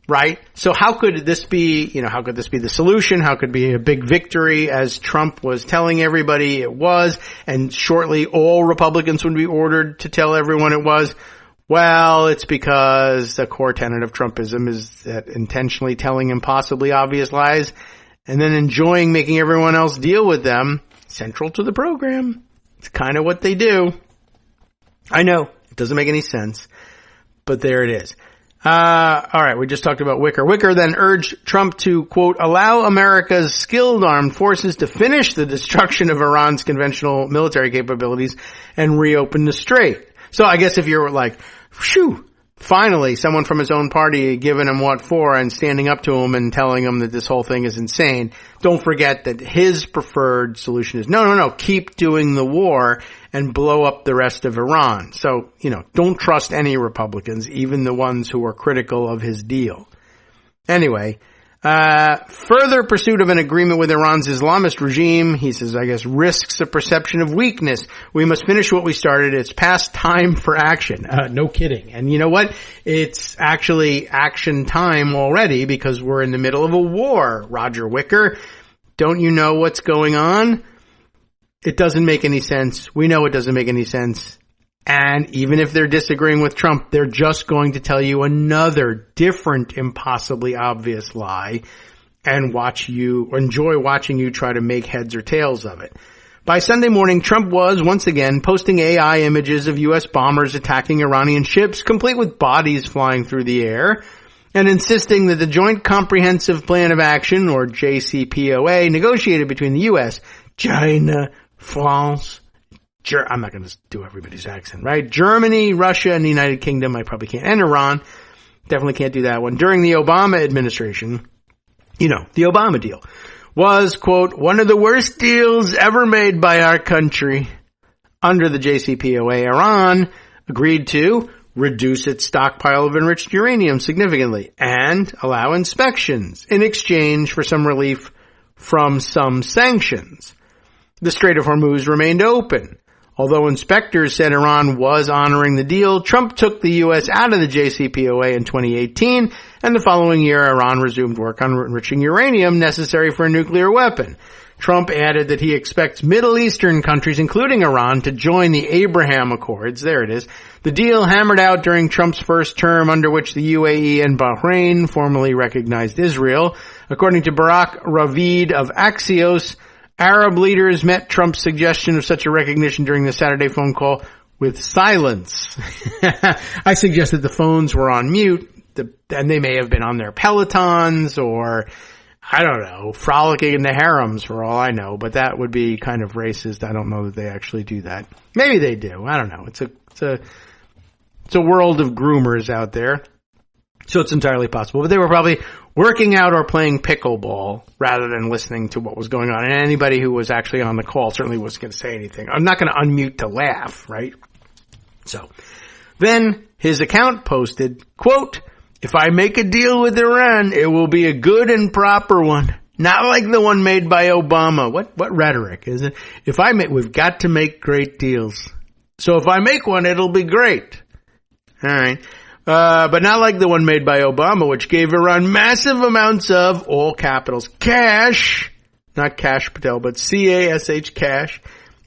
Right? So how could this be the solution? How could it be a big victory as Trump was telling everybody it was, and shortly all Republicans would be ordered to tell everyone it was? Well, it's because the core tenet of Trumpism is that intentionally telling impossibly obvious lies and then enjoying making everyone else deal with them, central to the program. It's kind of what they do. I know, it doesn't make any sense, but there it is. Alright, we just talked about Wicker. Wicker then urged Trump to, quote, allow America's skilled armed forces to finish the destruction of Iran's conventional military capabilities and reopen the strait. So I guess if you're like, phew, finally someone from his own party giving him what for and standing up to him and telling him that this whole thing is insane, don't forget that his preferred solution is no, keep doing the war and blow up the rest of Iran. So, don't trust any Republicans, even the ones who are critical of his deal. Anyway, further pursuit of an agreement with Iran's Islamist regime, he says, I guess, risks a perception of weakness. We must finish what we started. It's past time for action. No kidding. And you know what? It's actually action time already because we're in the middle of a war, Roger Wicker. Don't you know what's going on? It doesn't make any sense. We know it doesn't make any sense. And even if they're disagreeing with Trump, they're just going to tell you another different, impossibly obvious lie and enjoy watching you try to make heads or tails of it. By Sunday morning, Trump was once again posting AI images of U.S. bombers attacking Iranian ships, complete with bodies flying through the air, and insisting that the Joint Comprehensive Plan of Action, or JCPOA, negotiated between the U.S., China, France, I'm not going to do everybody's accent, right? Germany, Russia, and the United Kingdom, I probably can't, and Iran, definitely can't do that one. During the Obama administration, the Obama deal was, quote, one of the worst deals ever made by our country. Under the JCPOA, Iran agreed to reduce its stockpile of enriched uranium significantly and allow inspections in exchange for some relief from some sanctions. The Strait of Hormuz remained open. Although inspectors said Iran was honoring the deal, Trump took the U.S. out of the JCPOA in 2018, and the following year Iran resumed work on enriching uranium necessary for a nuclear weapon. Trump added that he expects Middle Eastern countries, including Iran, to join the Abraham Accords. There it is. The deal hammered out during Trump's first term, under which the UAE and Bahrain formally recognized Israel. According to Barak Ravid of Axios, Arab leaders met Trump's suggestion of such a recognition during the Saturday phone call with silence. I suggest that the phones were on mute, and they may have been on their Pelotons or, I don't know, frolicking in the harems for all I know, but that would be kind of racist. I don't know that they actually do that. Maybe they do. I don't know. It's a world of groomers out there. So it's entirely possible. But they were probably working out or playing pickleball rather than listening to what was going on. And anybody who was actually on the call certainly wasn't going to say anything. I'm not going to unmute to laugh, right? So then his account posted, quote, if I make a deal with Iran, it will be a good and proper one. Not like the one made by Obama. What rhetoric is it? We've got to make great deals. So if I make one, it'll be great. All right. But not like the one made by Obama, which gave Iran massive amounts of, all capitals, cash, not Cash Patel, but C-A-S-H, Cash,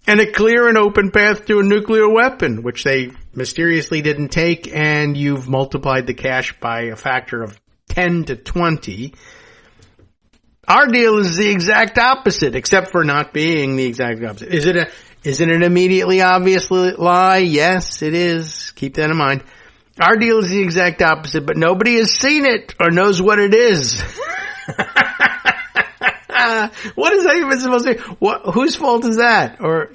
and a clear and open path to a nuclear weapon, which they mysteriously didn't take, and you've multiplied the cash by a factor of 10 to 20. Our deal is the exact opposite, except for not being the exact opposite. Is it an immediately obvious lie? Yes, it is. Keep that in mind. Our deal is the exact opposite, but nobody has seen it or knows what it is. What is that even supposed to be? Whose fault is that? Or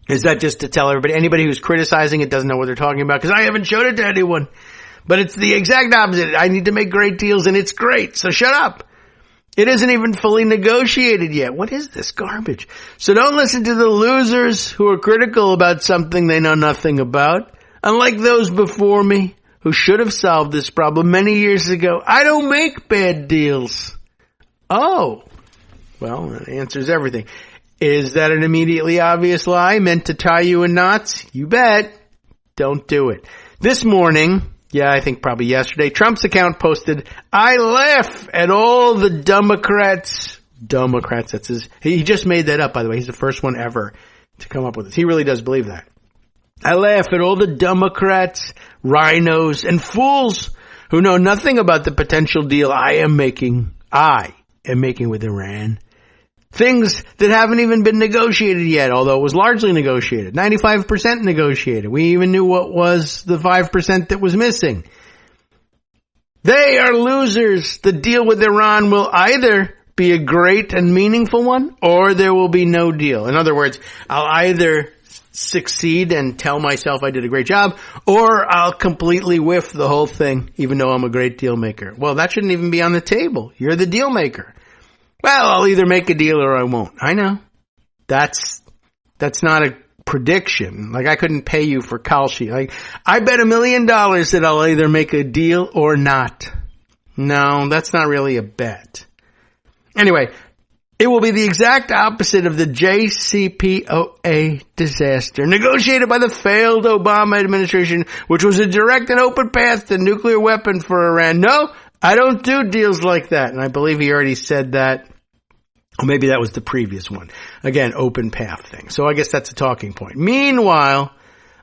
is that just to tell everybody? Anybody who's criticizing it doesn't know what they're talking about because I haven't showed it to anyone. But it's the exact opposite. I need to make great deals and it's great, so shut up. It isn't even fully negotiated yet. What is this garbage? So don't listen to the losers who are critical about something they know nothing about. Unlike those before me who should have solved this problem many years ago. I don't make bad deals. Oh. Well, that answers everything. Is that an immediately obvious lie meant to tie you in knots? You bet. Don't do it. This morning, I think probably yesterday, Trump's account posted, I laugh at all the Democrats. That's he just made that up, by the way. He's the first one ever to come up with this. He really does believe that. I laugh at all the Democrats, rhinos, and fools who know nothing about the potential deal I am making with Iran. Things that haven't even been negotiated yet, although it was largely negotiated. 95% negotiated. We even knew what was the 5% that was missing. They are losers. The deal with Iran will either be a great and meaningful one, or there will be no deal. In other words, I'll either succeed and tell myself I did a great job, or I'll completely whiff the whole thing, even though I'm a great deal maker. Well, that shouldn't even be on the table. You're the deal maker. Well, I'll either make a deal or I won't. I know. That's not a prediction. Like, I couldn't pay you for Kalshi. Like, I bet $1 million that I'll either make a deal or not. No, that's not really a bet. Anyway, it will be the exact opposite of the JCPOA disaster negotiated by the failed Obama administration, which was a direct and open path to nuclear weapon for Iran. No, I don't do deals like that. And I believe he already said that. Or maybe that was the previous one. Again, open path thing. So I guess that's a talking point. Meanwhile,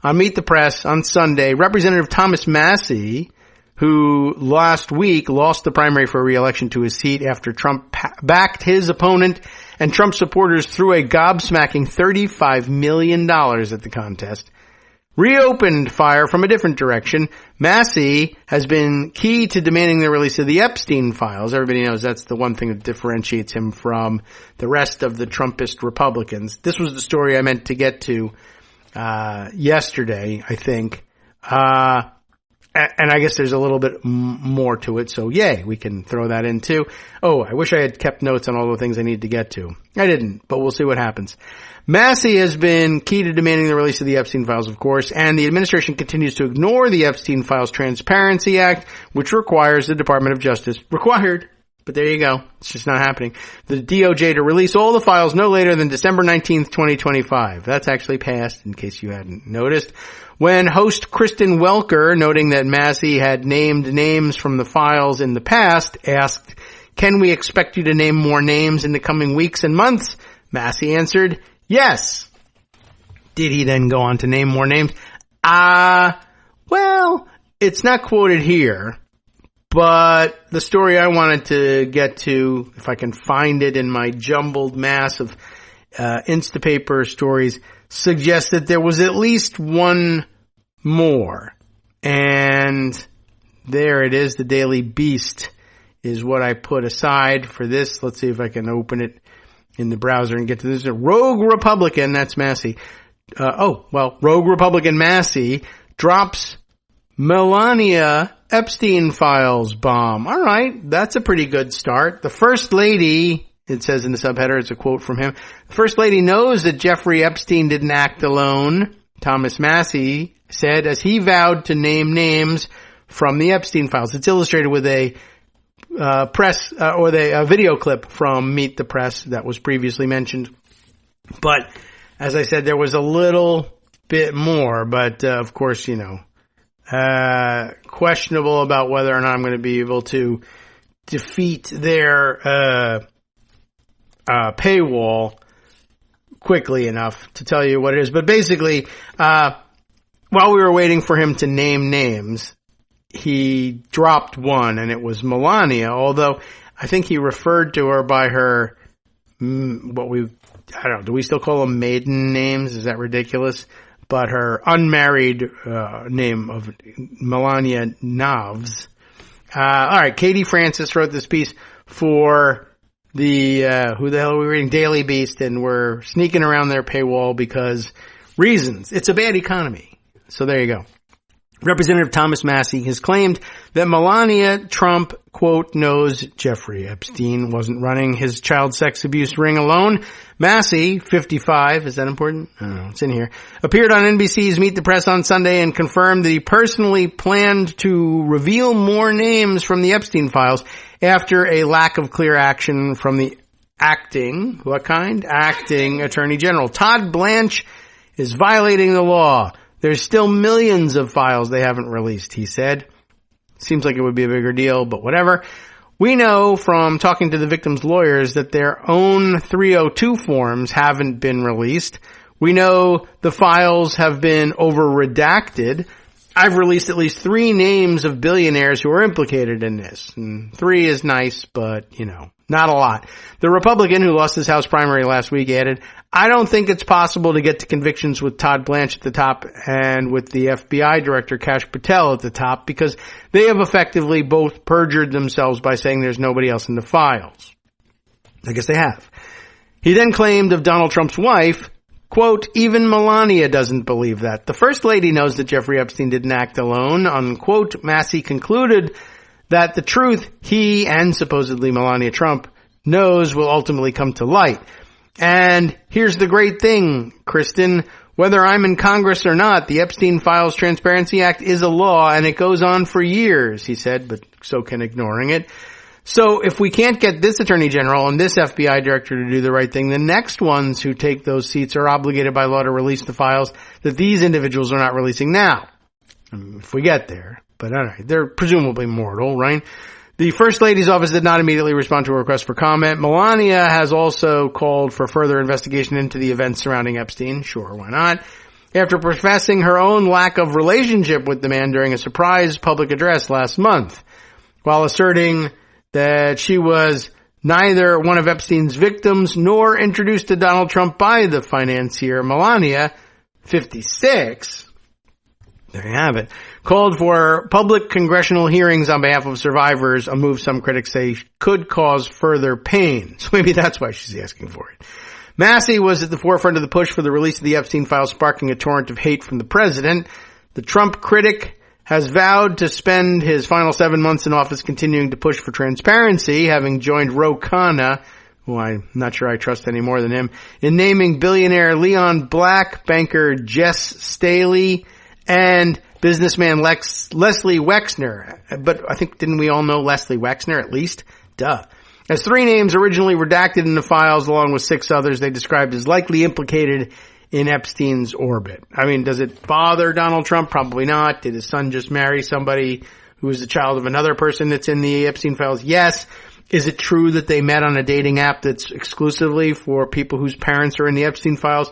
on Meet the Press on Sunday, Representative Thomas Massie, who last week lost the primary for re-election to his seat after Trump backed his opponent and Trump supporters threw a gobsmacking $35 million at the contest, reopened fire from a different direction. Massie has been key to demanding the release of the Epstein files. Everybody knows that's the one thing that differentiates him from the rest of the Trumpist Republicans. This was the story I meant to get to yesterday, I think. And I guess there's a little bit more to it, so yay, we can throw that in too. Oh, I wish I had kept notes on all the things I need to get to. I didn't, but we'll see what happens. Massie has been key to demanding the release of the Epstein files, of course, and the administration continues to ignore the Epstein Files Transparency Act, which requires the Department of Justice, required, but there you go, it's just not happening, the DOJ to release all the files no later than December 19th, 2025. That's actually passed, in case you hadn't noticed. When host Kristen Welker, noting that Massie had named names from the files in the past, asked, "Can we expect you to name more names in the coming weeks and months?" Massie answered, "Yes." Did he then go on to name more names? Well, it's not quoted here, but the story I wanted to get to, if I can find it in my jumbled mass of Instapaper stories, suggests that there was at least one more. And there it is. The Daily Beast is what I put aside for this. Let's see if I can open it in the browser and get to this. A rogue Republican, that's Massie. Rogue Republican Massie drops Melania Epstein files bomb. All right, that's a pretty good start. The First Lady, it says in the subheader, it's a quote from him. The First Lady knows that Jeffrey Epstein didn't act alone, Thomas Massie said, as he vowed to name names from the Epstein files. It's illustrated with a video clip from Meet the Press that was previously mentioned. But as I said, there was a little bit more, but of course, questionable about whether or not I'm going to be able to defeat their paywall quickly enough to tell you what it is. But basically, while we were waiting for him to name names, he dropped one, and it was Melania, although I think he referred to her by her, do we still call them maiden names? Is that ridiculous? But her unmarried name of Melania Navs. All right, Katie Francis wrote this piece for the, who the hell are we reading? Daily Beast, and we're sneaking around their paywall because reasons. It's a bad economy. So there you go. Representative Thomas Massie has claimed that Melania Trump, quote, knows Jeffrey Epstein wasn't running his child sex abuse ring alone. Massie, 55, is that important? I don't know, it's in here, appeared on NBC's Meet the Press on Sunday and confirmed that he personally planned to reveal more names from the Epstein files after a lack of clear action from the acting Attorney General. Todd Blanche is violating the law. There's still millions of files they haven't released, he said. Seems like it would be a bigger deal, but whatever. We know from talking to the victims' lawyers that their own 302 forms haven't been released. We know the files have been over-redacted. I've released at least 3 names of billionaires who are implicated in this. And 3 is nice, but, not a lot. The Republican who lost his House primary last week added, I don't think it's possible to get to convictions with Todd Blanche at the top and with the FBI director Kash Patel at the top because they have effectively both perjured themselves by saying there's nobody else in the files. I guess they have. He then claimed of Donald Trump's wife, quote, even Melania doesn't believe that. The First Lady knows that Jeffrey Epstein didn't act alone, unquote. Massie concluded that the truth he and supposedly Melania Trump knows will ultimately come to light. And here's the great thing, Kristen. Whether I'm in Congress or not, the Epstein Files Transparency Act is a law, and it goes on for years, he said, but so can ignoring it. So if we can't get this Attorney General and this FBI Director to do the right thing, the next ones who take those seats are obligated by law to release the files that these individuals are not releasing now. If we get there. But all right, they're presumably mortal, right? The First Lady's office did not immediately respond to a request for comment. Melania has also called for further investigation into the events surrounding Epstein. Sure, why not? After professing her own lack of relationship with the man during a surprise public address last month, while asserting that she was neither one of Epstein's victims nor introduced to Donald Trump by the financier. Melania, 56, there you have it, called for public congressional hearings on behalf of survivors, a move some critics say could cause further pain. So maybe that's why she's asking for it. Massie was at the forefront of the push for the release of the Epstein files, sparking a torrent of hate from the president. The Trump critic has vowed to spend his final 7 months in office continuing to push for transparency, having joined Ro Khanna, who I'm not sure I trust any more than him, in naming billionaire Leon Black, banker Jess Staley, and businessman Leslie Wexner. But I think, didn't we all know Leslie Wexner at least? Duh. As 3 names originally redacted in the files along with 6 others they described as likely implicated in Epstein's orbit. I mean, does it bother Donald Trump? Probably not. Did his son just marry somebody who is the child of another person that's in the Epstein files? Yes. Is it true that they met on a dating app that's exclusively for people whose parents are in the Epstein files?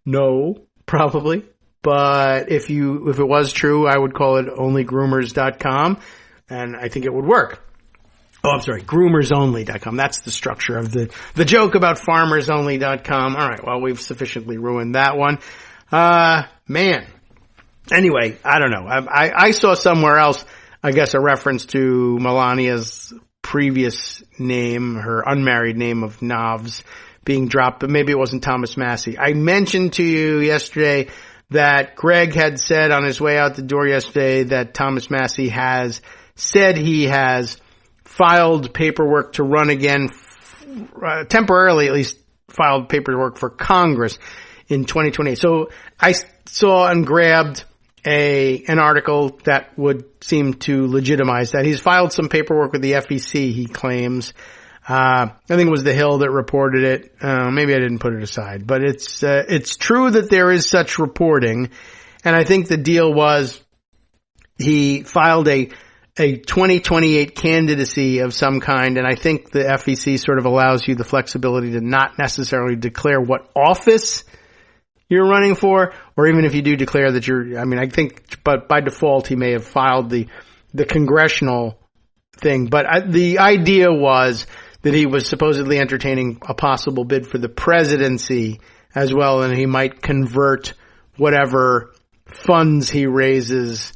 No, probably. But if it was true, I would call it onlygroomers.com, and I think it would work. Oh, I'm sorry, groomersonly.com. That's the structure of the joke about farmersonly.com. All right, well, we've sufficiently ruined that one. Man. Anyway, I don't know. I saw somewhere else, I guess, a reference to Melania's previous name, her unmarried name of Navs, being dropped, but maybe it wasn't Thomas Massie. I mentioned to you yesterday that Greg had said on his way out the door yesterday that Thomas Massie has said he has filed paperwork to run again, temporarily at least filed paperwork for Congress in 2028. So I saw and grabbed an article that would seem to legitimize that. He's filed some paperwork with the FEC, he claims. I think it was The Hill that reported it. Maybe I didn't put it aside, but it's true that there is such reporting. And I think the deal was he filed a a 2028 candidacy of some kind, and I think the FEC sort of allows you the flexibility to not necessarily declare what office you're running for, or even if you do declare that I think, but by default he may have filed the congressional thing. But the idea was that he was supposedly entertaining a possible bid for the presidency as well, and he might convert whatever funds he raises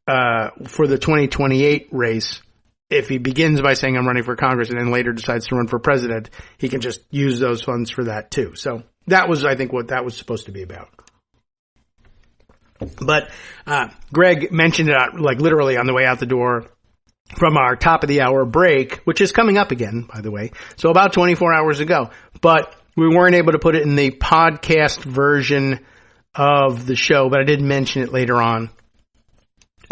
for the 2028 race. If he begins by saying I'm running for Congress and then later decides to run for president, he can just use those funds for that too. So that was, I think, what that was supposed to be about. But Greg mentioned it like literally on the way out the door from our top of the hour break, which is coming up again, by the way. So about 24 hours ago. But we weren't able to put it in the podcast version of the show, but I did mention it later on.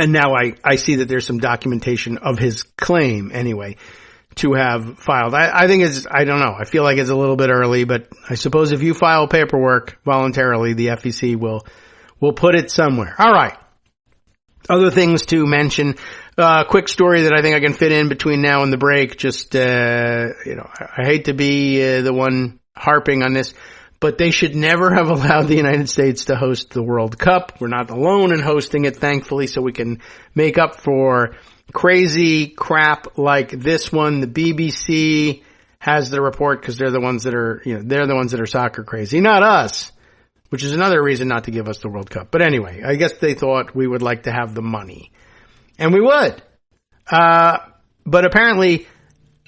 And now I see that there's some documentation of his claim anyway to have filed. I think I don't know. I feel like it's a little bit early, but I suppose if you file paperwork voluntarily, the FEC will put it somewhere. All right. Other things to mention. Quick story that I think I can fit in between now and the break. Just, I hate to be the one harping on this, but they should never have allowed the United States to host the World Cup. We're not alone in hosting it, thankfully, so we can make up for crazy crap like this one. The BBC has the report because they're the ones that are soccer crazy, not us, which is another reason not to give us the World Cup. But anyway, I guess they thought we would like to have the money. And we would. But apparently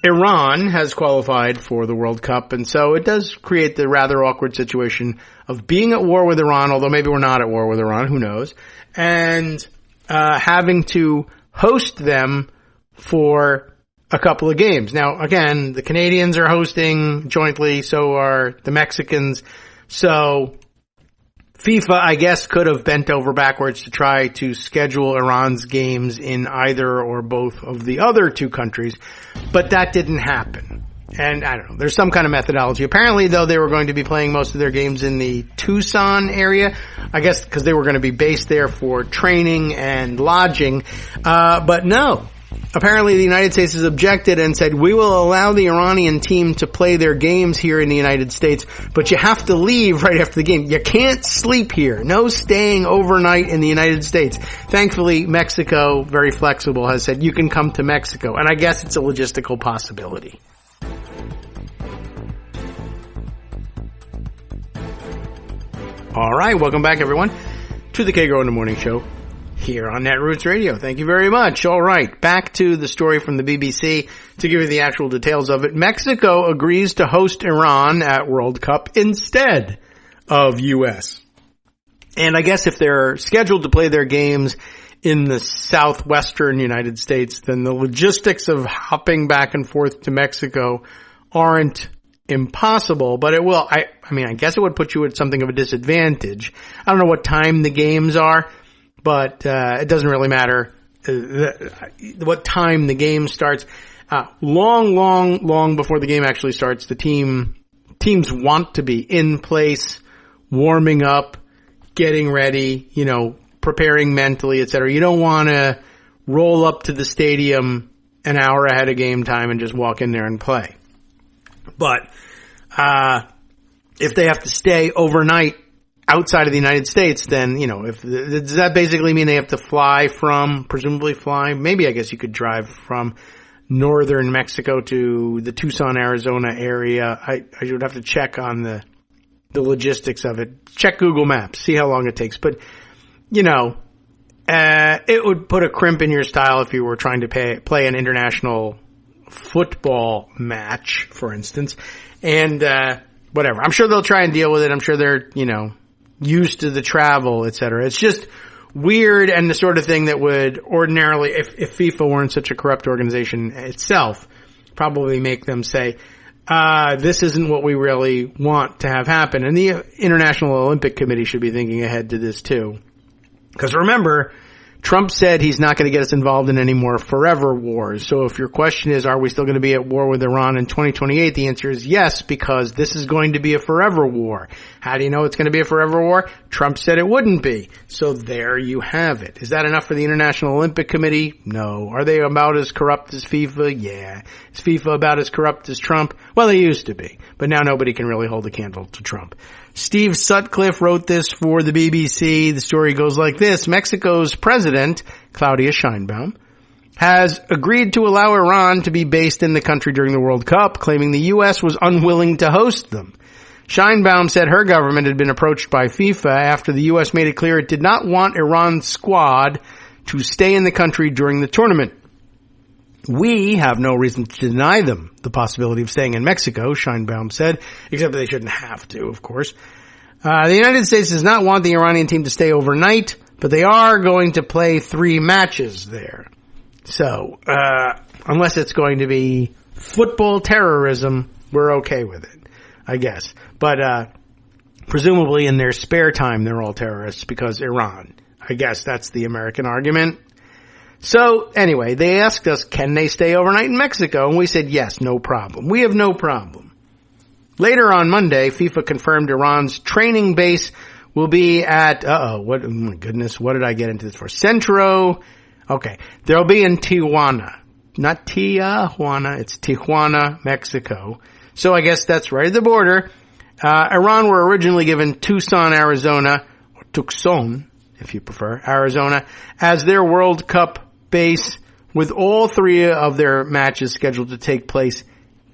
Iran has qualified for the World Cup, and so it does create the rather awkward situation of being at war with Iran, although maybe we're not at war with Iran, who knows, and having to host them for a couple of games. Now, again, the Canadians are hosting jointly, so are the Mexicans, so FIFA, I guess, could have bent over backwards to try to schedule Iran's games in either or both of the other two countries, but that didn't happen. And I don't know, there's some kind of methodology. Apparently, though, they were going to be playing most of their games in the Tucson area, I guess because they were going to be based there for training and lodging, but no. Apparently, the United States has objected and said, we will allow the Iranian team to play their games here in the United States, but you have to leave right after the game. You can't sleep here. No staying overnight in the United States. Thankfully, Mexico, very flexible, has said you can come to Mexico. And I guess it's a logistical possibility. All right, welcome back, everyone, to the Kagro in the Morning Show here on Netroots Radio. Thank you very much. All right, back to the story from the BBC to give you the actual details of it. Mexico agrees to host Iran at World Cup instead of U.S. And I guess if they're scheduled to play their games in the southwestern United States, then the logistics of hopping back and forth to Mexico aren't impossible, but it will. I guess it would put you at something of a disadvantage. I don't know what time the games are, but it doesn't really matter what time the game starts. Long before the game actually starts, the teams want to be in place, warming up, getting ready, preparing mentally, etc. You don't want to roll up to the stadium an hour ahead of game time and just walk in there and play. But if they have to stay overnight outside of the United States, then, does that basically mean they have to presumably fly? Maybe I guess you could drive from northern Mexico to the Tucson, Arizona area. I would have to check on the logistics of it. Check Google Maps, see how long it takes. But, it would put a crimp in your style if you were trying to play an international football match, for instance. And, whatever. I'm sure they'll try and deal with it. I'm sure they're, used to the travel, etc. It's just weird, and the sort of thing that would ordinarily, if FIFA weren't such a corrupt organization itself, probably make them say, this isn't what we really want to have happen. And the International Olympic Committee should be thinking ahead to this too. Because remember, Trump said he's not going to get us involved in any more forever wars. So if your question is, are we still going to be at war with Iran in 2028? The answer is yes, because this is going to be a forever war. How do you know it's going to be a forever war? Trump said it wouldn't be. So there you have it. Is that enough for the International Olympic Committee? No. Are they about as corrupt as FIFA? Yeah. Is FIFA about as corrupt as Trump? Well, they used to be. But now nobody can really hold a candle to Trump. Steve Sutcliffe wrote this for the BBC. The story goes like this. Mexico's president, Claudia Sheinbaum, has agreed to allow Iran to be based in the country during the World Cup, claiming the U.S. was unwilling to host them. Sheinbaum said her government had been approached by FIFA after the U.S. made it clear it did not want Iran's squad to stay in the country during the tournament. We have no reason to deny them the possibility of staying in Mexico, Sheinbaum said, except that they shouldn't have to, of course. The United States does not want the Iranian team to stay overnight, but they are going to play 3 matches there. So, unless it's going to be football terrorism, we're okay with it, I guess. But, presumably in their spare time, they're all terrorists because Iran. I guess that's the American argument. So, anyway, they asked us, can they stay overnight in Mexico? And we said, yes, no problem. We have no problem. Later on Monday, FIFA confirmed Iran's training base will be at, oh my goodness, what did I get into this for? Centro, okay, they'll be in Tijuana. Not Tijuana, it's Tijuana, Mexico. So I guess that's right at the border. Iran were originally given Tucson, Arizona, or Tucson, if you prefer, Arizona, as their World Cup base, with all 3 of their matches scheduled to take place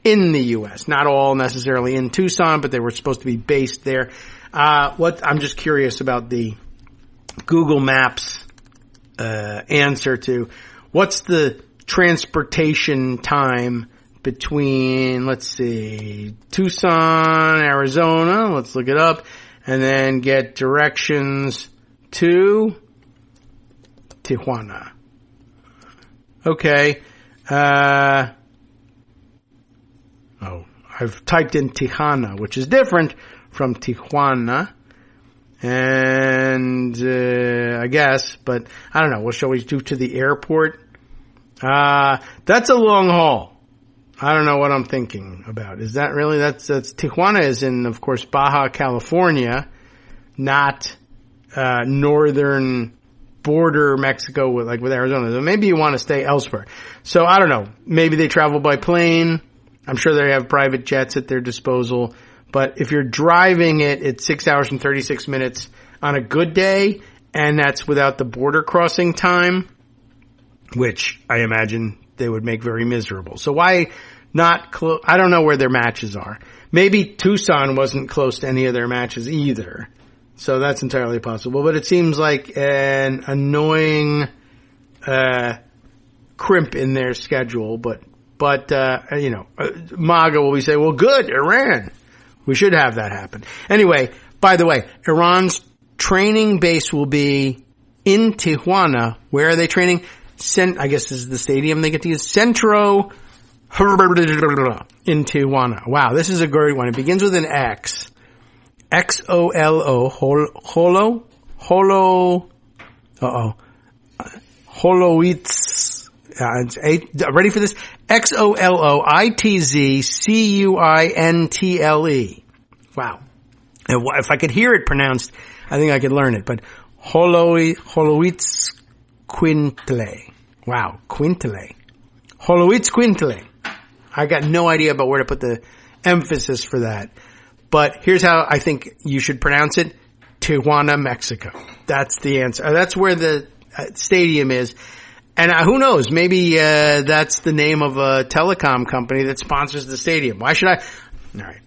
in the U.S. Not all necessarily in Tucson, but they were supposed to be based there. I'm just curious about the Google Maps answer to what's the transportation time between, let's see, Tucson, Arizona, let's look it up, and then get directions to Tijuana. Okay. I've typed in Tijana, which is different from Tijuana. And, I guess, but I don't know. What shall we do to the airport? That's a long haul. I don't know what I'm thinking about. Is that really, that's Tijuana is in, of course, Baja California, not, northern border Mexico with Arizona. So maybe you want to stay elsewhere. So I don't know. Maybe they travel by plane. I'm sure they have private jets at their disposal. But if you're driving it, it's 6 hours and 36 minutes on a good day, and that's without the border crossing time, which I imagine they would make very miserable. So why not I don't know where their matches are. Maybe Tucson wasn't close to any of their matches either. So that's entirely possible. But it seems like an annoying crimp in their schedule. But MAGA will say, well, good, Iran. We should have that happen. Anyway, by the way, Iran's training base will be in Tijuana. Where are they training? I guess this is the stadium they get to use. Centro in Tijuana. Wow, this is a great one. It begins with an X. Xolo. Holoitz. Ready for this? XOLOITZCUINTLE. Wow. If I could hear it pronounced, I think I could learn it. But Holoitz Quintle. Wow. Quintle. Holoitz Quintle. I got no idea about where to put the emphasis for that. But here's how I think you should pronounce it. Tijuana, Mexico. That's the answer. That's where the stadium is. And who knows? Maybe that's the name of a telecom company that sponsors the stadium. Why should I? All right.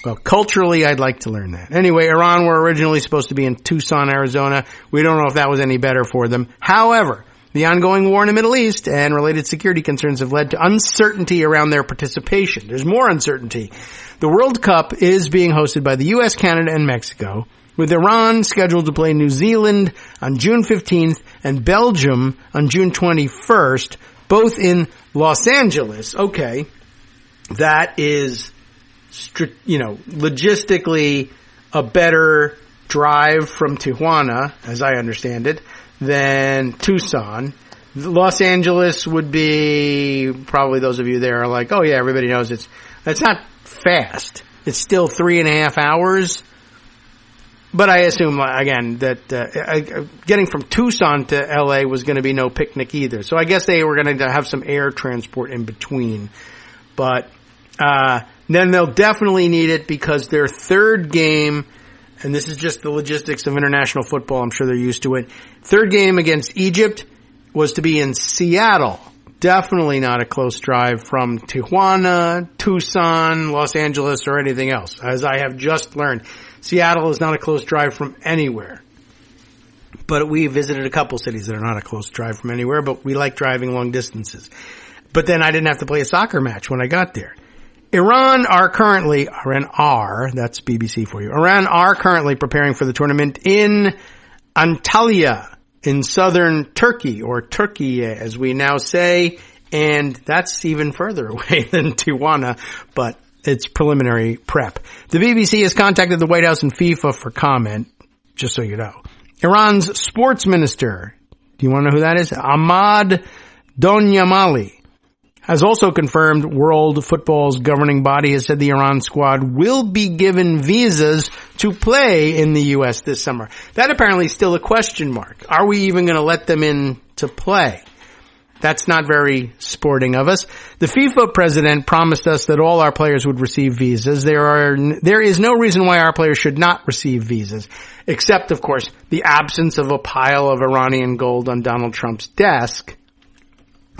Well, culturally, I'd like to learn that. Anyway, Iran were originally supposed to be in Tucson, Arizona. We don't know if that was any better for them. However, the ongoing war in the Middle East and related security concerns have led to uncertainty around their participation. There's more uncertainty. The World Cup is being hosted by the U.S., Canada, and Mexico, with Iran scheduled to play New Zealand on June 15th and Belgium on June 21st, both in Los Angeles. Okay, that is, logistically a better drive from Tijuana, as I understand it, than Tucson. Los Angeles would be, probably those of you there are like, oh yeah, everybody knows it's not fast. It's still 3.5 hours. But I assume, again, that getting from Tucson to LA was going to be no picnic either. So I guess they were going to have some air transport in between. But then they'll definitely need it because their third game, and this is just the logistics of international football, I'm sure they're used to it. Third game against Egypt was to be in Seattle. Definitely not a close drive from Tijuana, Tucson, Los Angeles, or anything else. As I have just learned, Seattle is not a close drive from anywhere. But we visited a couple cities that are not a close drive from anywhere, but we like driving long distances. But then I didn't have to play a soccer match when I got there. Iran are, that's BBC for you. Iran are currently preparing for the tournament in Antalya, in southern Turkey, or Turkey as we now say, and that's even further away than Tijuana, but it's preliminary prep. The BBC has contacted the White House and FIFA for comment, just so you know. Iran's sports minister, do you want to know who that is? Ahmad Donyamali, has also confirmed World Football's governing body has said the Iran squad will be given visas to play in the U.S. this summer. That apparently is still a question mark. Are we even going to let them in to play? That's not very sporting of us. The FIFA president promised us that all our players would receive visas. There is no reason why our players should not receive visas, except, of course, the absence of a pile of Iranian gold on Donald Trump's desk,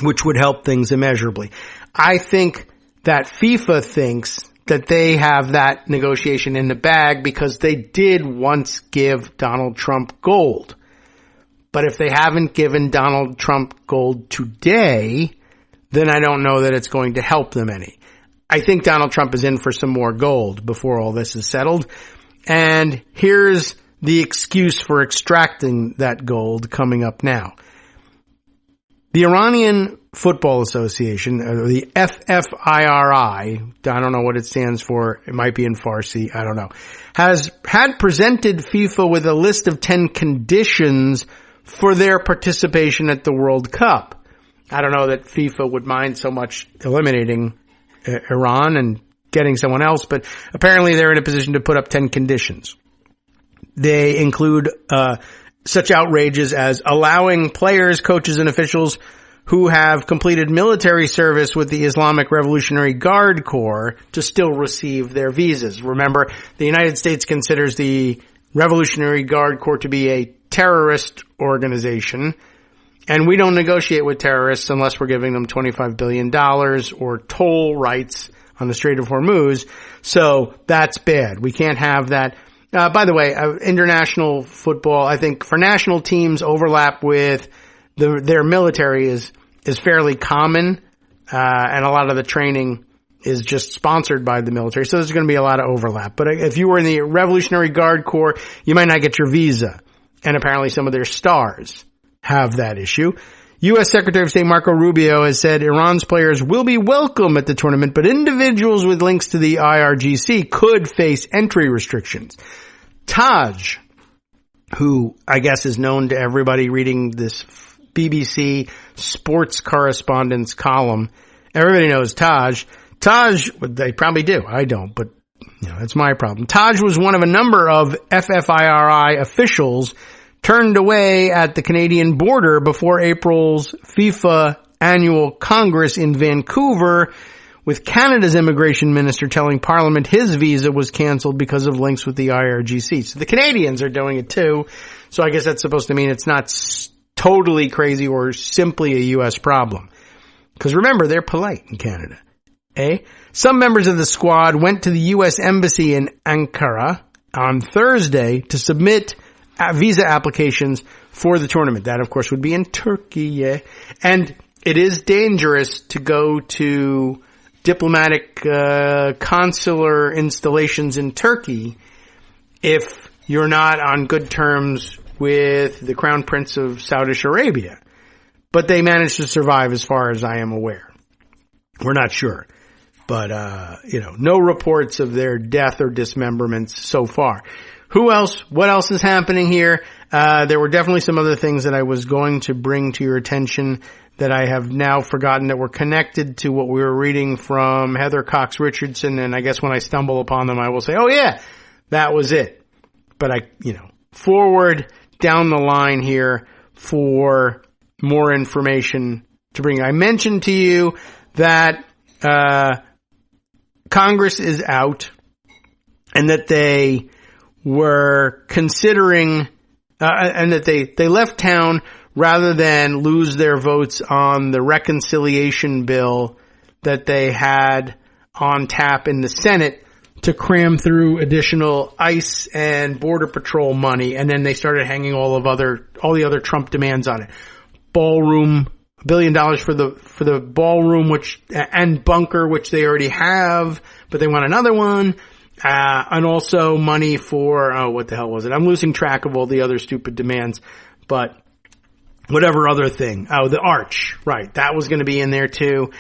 which would help things immeasurably. I think that FIFA thinks that they have that negotiation in the bag because they did once give Donald Trump gold. But if they haven't given Donald Trump gold today, then I don't know that it's going to help them any. I think Donald Trump is in for some more gold before all this is settled. And here's the excuse for extracting that gold coming up now. The Iranian Football Association, the FFIRI, I don't know what it stands for, it might be in Farsi, I don't know, had presented FIFA with a list of 10 conditions for their participation at the World Cup. I don't know that FIFA would mind so much eliminating Iran and getting someone else, but apparently they're in a position to put up 10 conditions. They include such outrages as allowing players, coaches, and officials who have completed military service with the Islamic Revolutionary Guard Corps to still receive their visas. Remember, the United States considers the Revolutionary Guard Corps to be a terrorist organization, and we don't negotiate with terrorists unless we're giving them $25 billion or toll rights on the Strait of Hormuz. So that's bad. We can't have that. By the way, international football, I think for national teams, overlap with their military is fairly common, and a lot of the training is just sponsored by the military. So there's going to be a lot of overlap. But if you were in the Revolutionary Guard Corps, you might not get your visa. And apparently some of their stars have that issue. U.S. Secretary of State Marco Rubio has said Iran's players will be welcome at the tournament, but individuals with links to the IRGC could face entry restrictions. Taj, who I guess is known to everybody reading this BBC sports correspondence column, everybody knows Taj. Taj, they probably do. I don't, but that's my problem. Taj was one of a number of FFIRI officials turned away at the Canadian border before April's FIFA annual Congress in Vancouver, with Canada's immigration minister telling Parliament his visa was canceled because of links with the IRGC. So the Canadians are doing it too. So I guess that's supposed to mean it's not totally crazy or simply a U.S. problem. Because remember, they're polite in Canada. Some members of the squad went to the U.S. Embassy in Ankara on Thursday to submit visa applications for the tournament. That, of course, would be in Turkey. And it is dangerous to go to diplomatic consular installations in Turkey if you're not on good terms with the Crown Prince of Saudi Arabia. But they managed to survive as far as I am aware. We're not sure. But, no reports of their death or dismemberments so far. Who else? What else is happening here? There were definitely some other things that I was going to bring to your attention that I have now forgotten that were connected to what we were reading from Heather Cox Richardson. And I guess when I stumble upon them, I will say, oh yeah, that was it. But forward down the line here for more information to bring. I mentioned to you that, Congress is out and that they were considering, and that they left town rather than lose their votes on the reconciliation bill that they had on tap in the Senate to cram through additional ICE and Border Patrol money. And then they started hanging all the other Trump demands on it. Ballroom, $1 billion for the ballroom, and bunker, which they already have, but they want another one. And also money for, what the hell was it? I'm losing track of all the other stupid demands, but whatever other thing. Oh, the arch. Right. That was going to be in there too.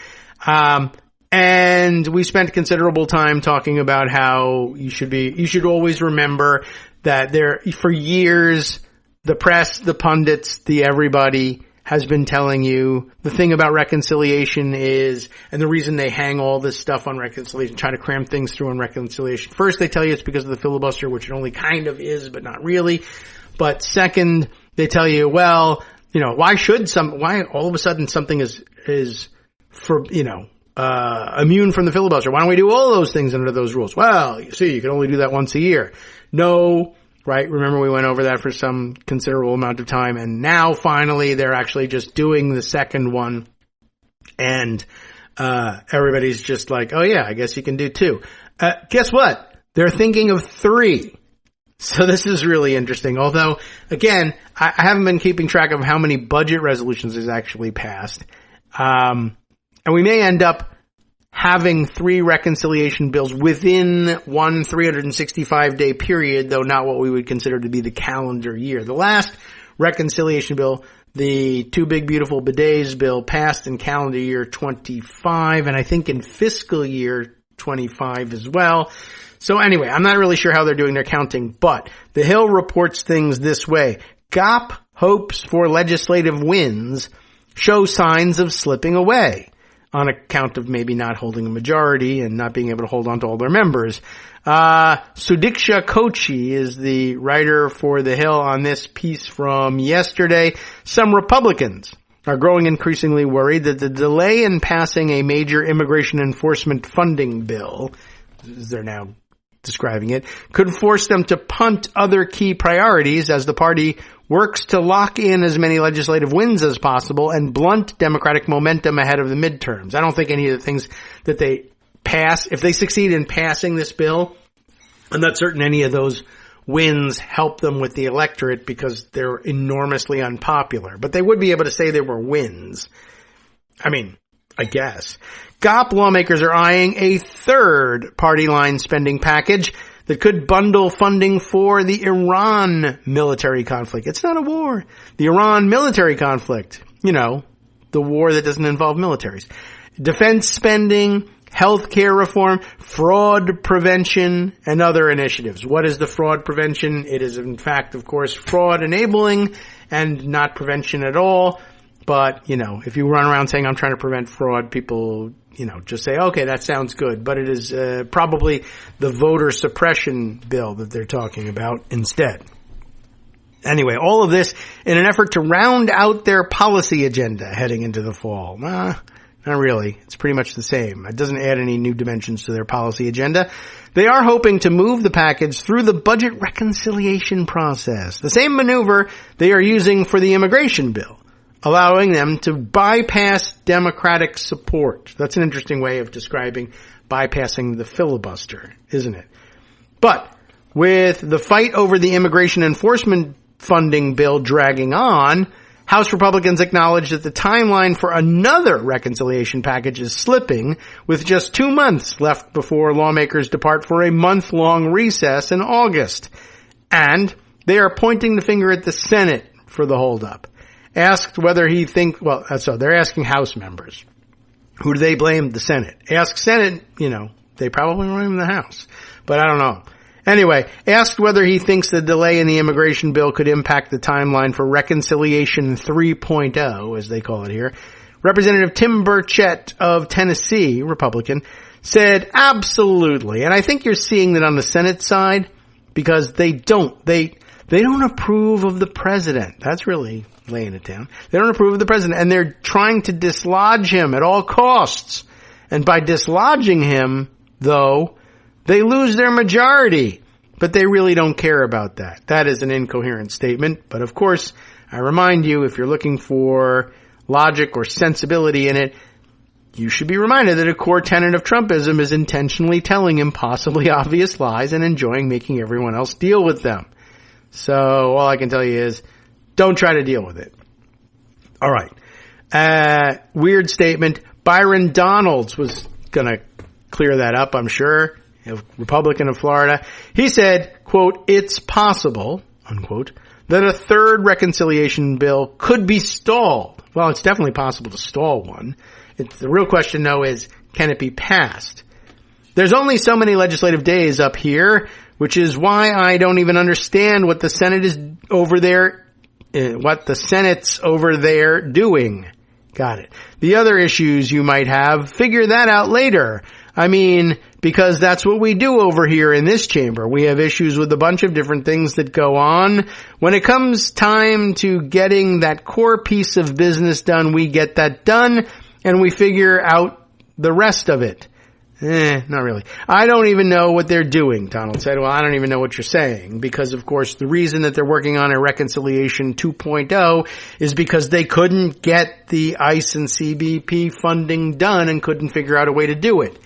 And we spent considerable time talking about how you should always remember that for years, the press, the pundits, the everybody has been telling you the thing about reconciliation is, and the reason they hang all this stuff on reconciliation, try to cram things through on reconciliation. First, they tell you it's because of the filibuster, which it only kind of is, but not really. But second, they tell you, well, why all of a sudden something is for, immune from the filibuster? Why don't we do all those things under those rules? Well, you see, you can only do that once a year. No. Right? Remember we went over that for some considerable amount of time, and now finally they're actually just doing the second one, and everybody's just like, oh yeah, I guess you can do 2. Guess what? They're thinking of 3. So this is really interesting. Although, again, I haven't been keeping track of how many budget resolutions is actually passed. And we may end up having 3 reconciliation bills within one 365-day period, though not what we would consider to be the calendar year. The last reconciliation bill, the Too Big Beautiful Bidets bill, passed in calendar year 25, and I think in fiscal year 25 as well. So anyway, I'm not really sure how they're doing their counting, but The Hill reports things this way. Gop hopes for legislative wins show signs of slipping away on account of maybe not holding a majority and not being able to hold on to all their members. Sudiksha Kochi is the writer for The Hill on this piece from yesterday. Some Republicans are growing increasingly worried that the delay in passing a major immigration enforcement funding bill, as they're now describing it, could force them to punt other key priorities as the party works to lock in as many legislative wins as possible and blunt Democratic momentum ahead of the midterms. I don't think any of the things that they pass, if they succeed in passing this bill, I'm not certain any of those wins help them with the electorate because they're enormously unpopular. But they would be able to say there were wins. I guess. Gop lawmakers are eyeing a third party line spending package that could bundle funding for the Iran military conflict. It's not a war. The Iran military conflict. The war that doesn't involve militaries. Defense spending, healthcare reform, fraud prevention, and other initiatives. What is the fraud prevention? It is, in fact, of course, fraud enabling and not prevention at all. But, if you run around saying I'm trying to prevent fraud, people, just say, okay, that sounds good. But it is probably the voter suppression bill that they're talking about instead. Anyway, all of this in an effort to round out their policy agenda heading into the fall. Not really. It's pretty much the same. It doesn't add any new dimensions to their policy agenda. They are hoping to move the package through the budget reconciliation process. The same maneuver they are using for the immigration bill, allowing them to bypass Democratic support. That's an interesting way of describing bypassing the filibuster, isn't it? But with the fight over the immigration enforcement funding bill dragging on, House Republicans acknowledge that the timeline for another reconciliation package is slipping, with just 2 months left before lawmakers depart for a month-long recess in August. And they are pointing the finger at the Senate for the holdup. Asked whether he thinks, they're asking House members. Who do they blame? The Senate. Ask Senate, they probably blame the House. But I don't know. Anyway, asked whether he thinks the delay in the immigration bill could impact the timeline for Reconciliation 3.0, as they call it here, Representative Tim Burchett of Tennessee, Republican, said absolutely. And I think you're seeing that on the Senate side because they don't approve of the president. That's really laying it down. They don't approve of the president, and they're trying to dislodge him at all costs. And by dislodging him, though, they lose their majority. But they really don't care about that. That is an incoherent statement. But of course, I remind you, if you're looking for logic or sensibility in it, you should be reminded that a core tenet of Trumpism is intentionally telling impossibly obvious lies and enjoying making everyone else deal with them. So all I can tell you is don't try to deal with it. All right. Weird statement. Byron Donalds was going to clear that up, I'm sure. A Republican of Florida. He said, quote, "It's possible," unquote, "that a third reconciliation bill could be stalled." Well, it's definitely possible to stall one. The real question, though, is can it be passed? There's only so many legislative days up here, which is why I don't even understand what the Senate is over there, what the Senate's over there doing. Got it. The other issues you might have, figure that out later. I mean, because that's what we do over here in this chamber. We have issues with a bunch of different things that go on. When it comes time to getting that core piece of business done, we get that done, and we figure out the rest of it. Not really. I don't even know what they're doing, Donald said. Well, I don't even know what you're saying, because, of course, the reason that they're working on a Reconciliation 2.0 is because they couldn't get the ICE and CBP funding done and couldn't figure out a way to do it.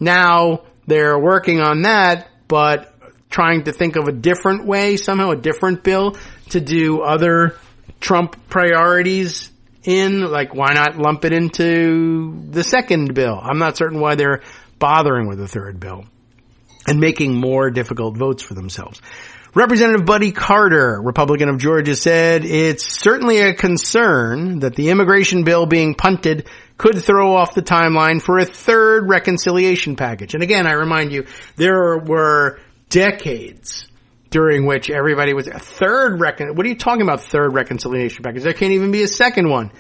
Now, they're working on that, but trying to think of a different way, somehow a different bill to do other Trump priorities in, like why not lump it into the second bill? I'm not certain why they're bothering with the third bill and making more difficult votes for themselves. Representative Buddy Carter, Republican of Georgia, said it's certainly a concern that the immigration bill being punted could throw off the timeline for a third reconciliation package. And again, I remind you, there were decades during which everybody was what are you talking about, third reconciliation package? There can't even be a second one.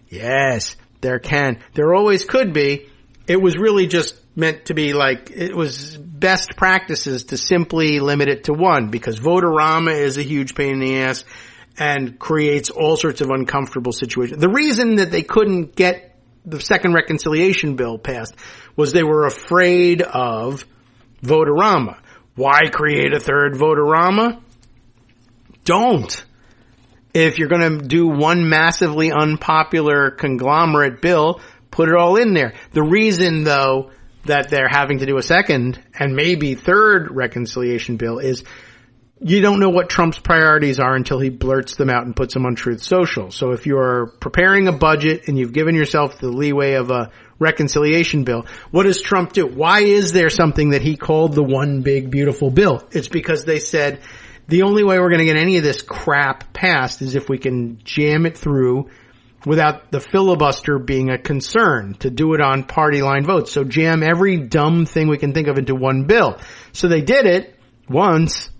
Yes, there can. There always could be. It was really just meant to be like, it was best practices to simply limit it to one, because vote-a-rama is a huge pain in the ass and creates all sorts of uncomfortable situations. The reason that they couldn't get the second reconciliation bill passed was they were afraid of vote-a-rama. Why create a third vote-a-rama? Don't. If you're going to do one massively unpopular conglomerate bill, put it all in there. The reason, though, that they're having to do a second and maybe third reconciliation bill is you don't know what Trump's priorities are until he blurts them out and puts them on Truth Social. So if you're preparing a budget and you've given yourself the leeway of a reconciliation bill, what does Trump do? Why is there something that he called the one big beautiful bill? It's because they said the only way we're going to get any of this crap passed is if we can jam it through without the filibuster being a concern, to do it on party line votes. So jam every dumb thing we can think of into one bill. So they did it once,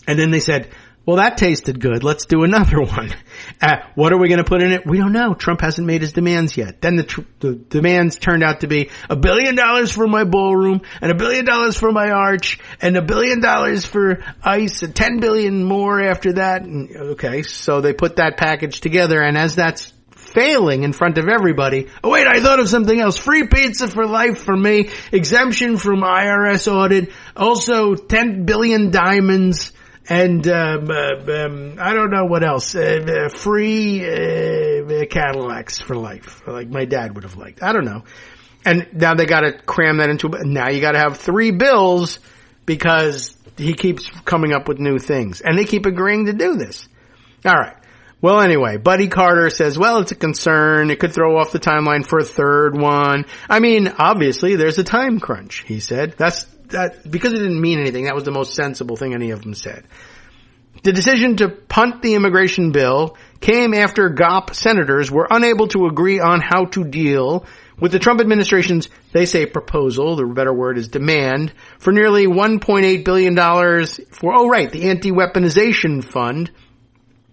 and then they said, well, that tasted good. Let's do another one. What are we going to put in it? We don't know. Trump hasn't made his demands yet. Then the demands turned out to be $1 billion for my ballroom, and $1 billion for my arch, and $1 billion for ICE, and $10 billion more after that. And, okay, so they put that package together, and as that's failing in front of everybody, oh wait, I thought of something else. Free pizza for life for me, exemption from IRS audit, also 10 billion diamonds, and I don't know what else. Free Cadillacs for life, like my dad would have liked. I don't know. And now they got to cram that into. Now you got to have 3 bills because he keeps coming up with new things, and they keep agreeing to do this. All right. Well, anyway, Buddy Carter says, well, it's a concern. It could throw off the timeline for a third one. I mean, obviously, there's a time crunch, he said. That because it didn't mean anything, that was the most sensible thing any of them said. The decision to punt the immigration bill came after Gop Senators were unable to agree on how to deal with the Trump administration's, they say, proposal, the better word is demand, for nearly $1.8 billion for, the anti-weaponization fund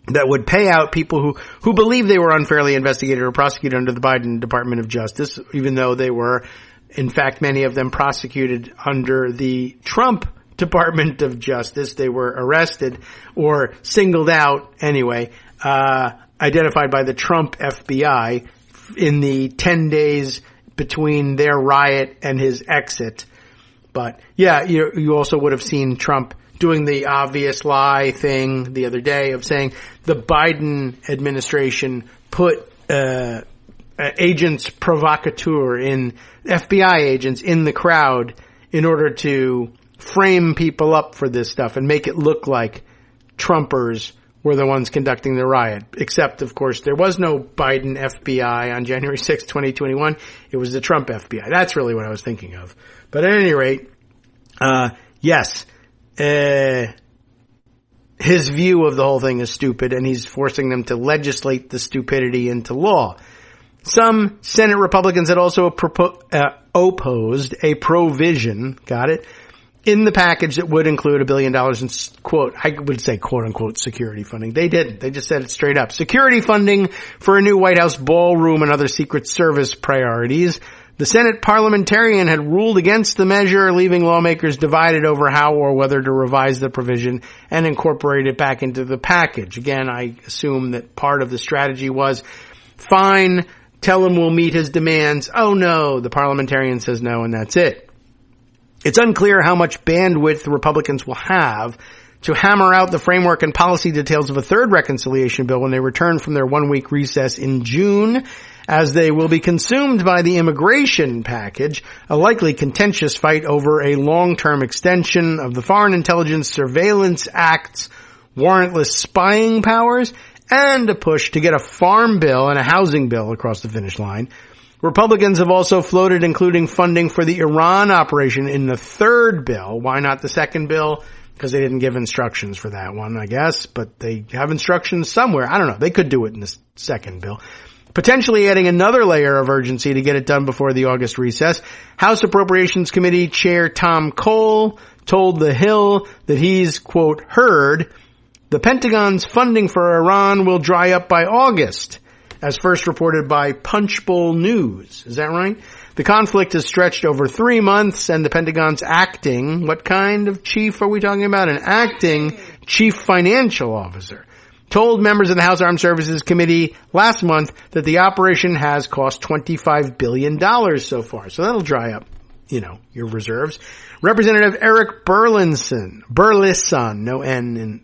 that would pay out people who believe they were unfairly investigated or prosecuted under the Biden Department of Justice, even though they were, in fact, many of them prosecuted under the Trump Department of Justice. They were arrested or singled out, anyway, identified by the Trump FBI in the 10 days between their riot and his exit. But yeah, you also would have seen Trump doing the obvious lie thing the other day of saying the Biden administration put agents provocateur in FBI agents in the crowd in order to frame people up for this stuff and make it look like Trumpers were the ones conducting the riot. Except, of course, there was no Biden FBI on January 6, 2021. It was the Trump FBI. That's really what I was thinking of. But at any rate, yes, his view of the whole thing is stupid, and he's forcing them to legislate the stupidity into law. Some Senate Republicans had also opposed a provision, got it, in the package that would include $1 billion in, quote, I would say quote unquote security funding. They didn't. They just said it straight up. Security funding for a new White House ballroom and other Secret Service priorities. The Senate parliamentarian had ruled against the measure, leaving lawmakers divided over how or whether to revise the provision and incorporate it back into the package. Again, I assume that part of the strategy was, fine, tell him we'll meet his demands. Oh no, the parliamentarian says no, and that's it. It's unclear how much bandwidth the Republicans will have to hammer out the framework and policy details of a third reconciliation bill when they return from their 1-week recess in June, as they will be consumed by the immigration package, a likely contentious fight over a long-term extension of the Foreign Intelligence Surveillance Act's warrantless spying powers, and a push to get a farm bill and a housing bill across the finish line. Republicans have also floated including funding for the Iran operation in the third bill. Why not the second bill? Because they didn't give instructions for that one, I guess, but they have instructions somewhere. I don't know. They could do it in the second bill. Potentially adding another layer of urgency to get it done before the August recess. House Appropriations Committee Chair Tom Cole told The Hill that he's, quote, heard the Pentagon's funding for Iran will dry up by August, as first reported by Punchbowl News. Is that right? The conflict has stretched over 3 months, and the Pentagon's acting, what kind of chief are we talking about? An acting chief financial officer told members of the House Armed Services Committee last month that the operation has cost $25 billion so far. So that'll dry up, your reserves. Representative Eric Burleson, no N in,